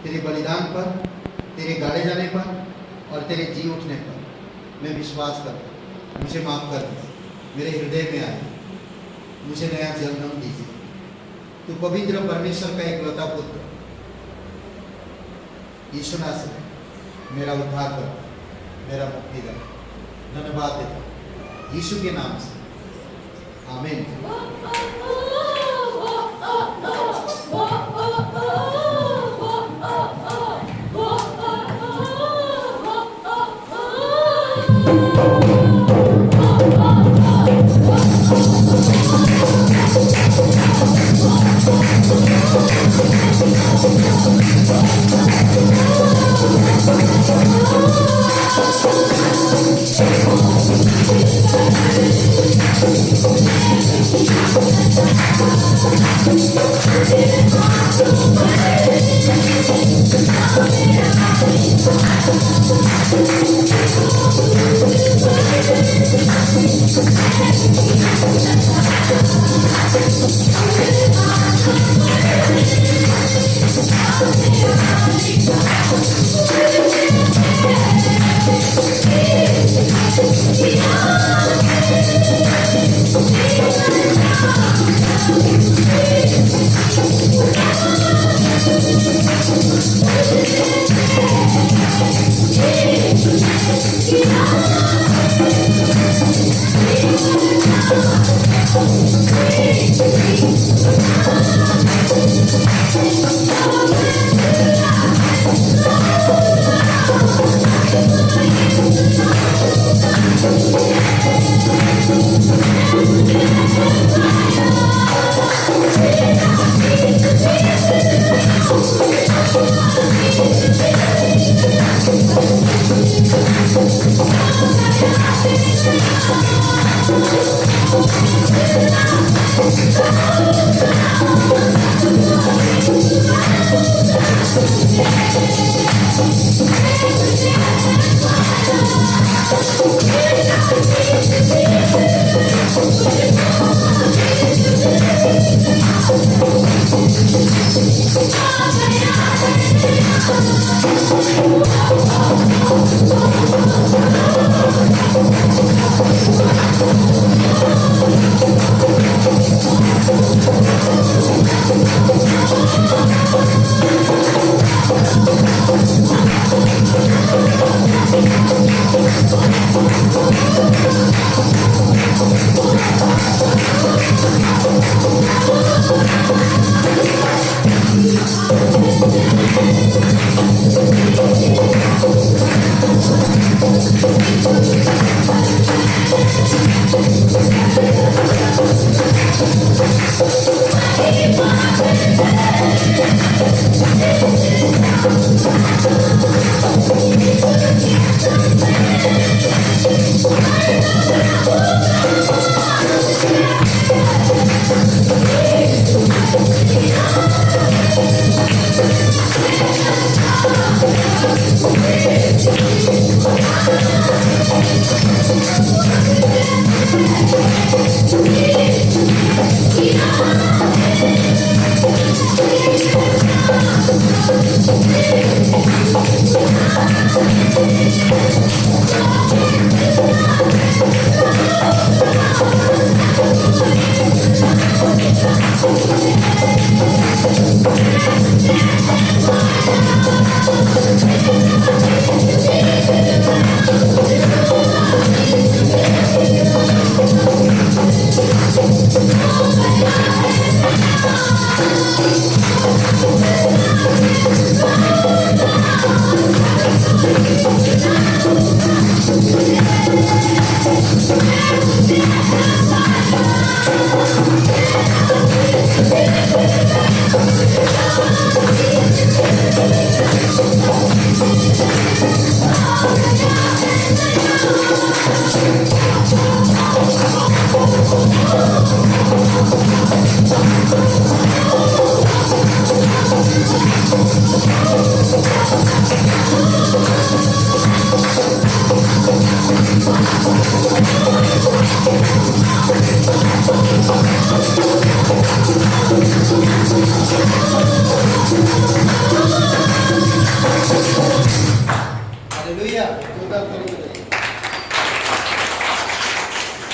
तेरे बलिदान पर, तेरे गाड़े जाने पर और तेरे जी उठने पर मैं विश्वास करता हूँ। मुझे माफ कर दीजिए, मेरे हृदय में आए, मुझे नया जन्म दीजिए। तू पवित्र परमेश्वर का एकलौता पुत्र यीशु नासरी, मेरा उद्धार कर, मेरा मुक्तिदाता। धन्यवाद देता हूँ यीशु के नाम से, आमीन। We'll be right back.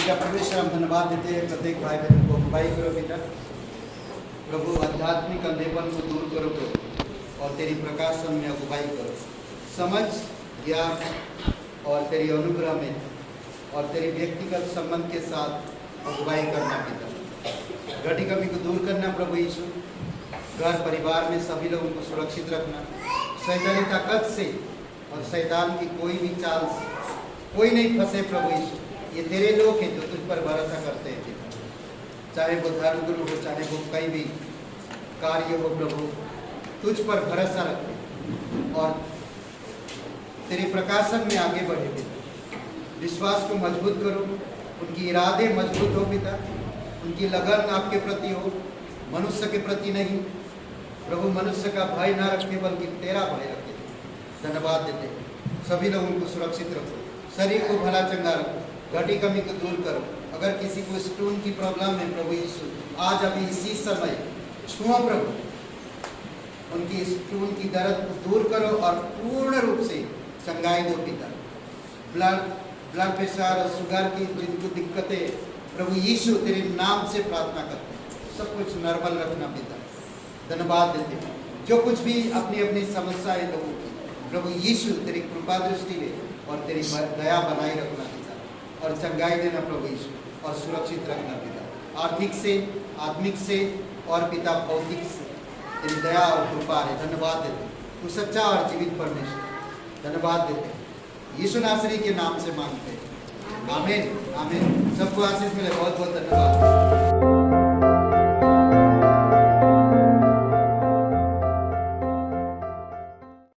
पिता परमेश्वर हम धन्यवाद देते हैं प्रत्येक भाई बहन को अगुवाई करो पिता। प्रभु आध्यात्मिक अंधेपन को दूर करो प्रभु और तेरी प्रकाशन में अगुवाई करो, समझ ज्ञान और तेरी अनुग्रह में और तेरी व्यक्तिगत संबंध के साथ अगुवाई करना पिता। घटी कमी को दूर करना प्रभु यीशु, घर परिवार में सभी लोगों को सुरक्षित रखना, शैतानी ताकत से और शैतान की कोई भी चाल कोई नहीं फंसे प्रभु यीशु। ये तेरे लोग हैं जो तुझ पर भरोसा करते हैं पिता, चाहे वो धर्मगुरु हो चाहे वो कहीं भी कार्य हो प्रभु, तुझ पर भरोसा रखे और तेरे प्रकाशन में आगे बढ़े पिता। विश्वास को मजबूत करो, उनकी इरादे मजबूत हो पिता, उनकी लगन आपके प्रति हो, मनुष्य के प्रति नहीं प्रभु। मनुष्य का भय ना रखे बल्कि तेरा भय रखे। धन्यवाद देते, सभी लोगों को सुरक्षित रखो, शरीर को भला चंगा रखो, घटी कमी को दूर करो। अगर किसी को स्टोन की प्रॉब्लम है प्रभु यीशु, आज अभी इसी समय छुओ प्रभु उनकी स्टूल की दर्द को दूर करो और पूर्ण रूप से चंगाई दो पिता। ब्लड प्रेशर और शुगर की जिनको दिक्कतें, प्रभु यीशु तेरे नाम से प्रार्थना करते हैं, सब कुछ नॉर्मल रखना पिता। धन्यवाद देते हैं जो कुछ भी अपनी अपनी समस्या है लोगों की, प्रभु यीशु तेरी कृपा दृष्टि में और तेरी दया बनाई रखना पिता, और चंगाई देना प्रभु यीशु, और सुरक्षित रखना पिता, आर्थिक से, आत्मिक से और पिता भौतिक से तेरी दया और कृपा है। धन्यवाद देते तू सच्चा और जीवित परमेश्वर, धन्यवाद देते यीशु नासरी के नाम से मांगते हैं, आमीन आमीन। सबको आशीष मिले, बहुत बहुत धन्यवाद।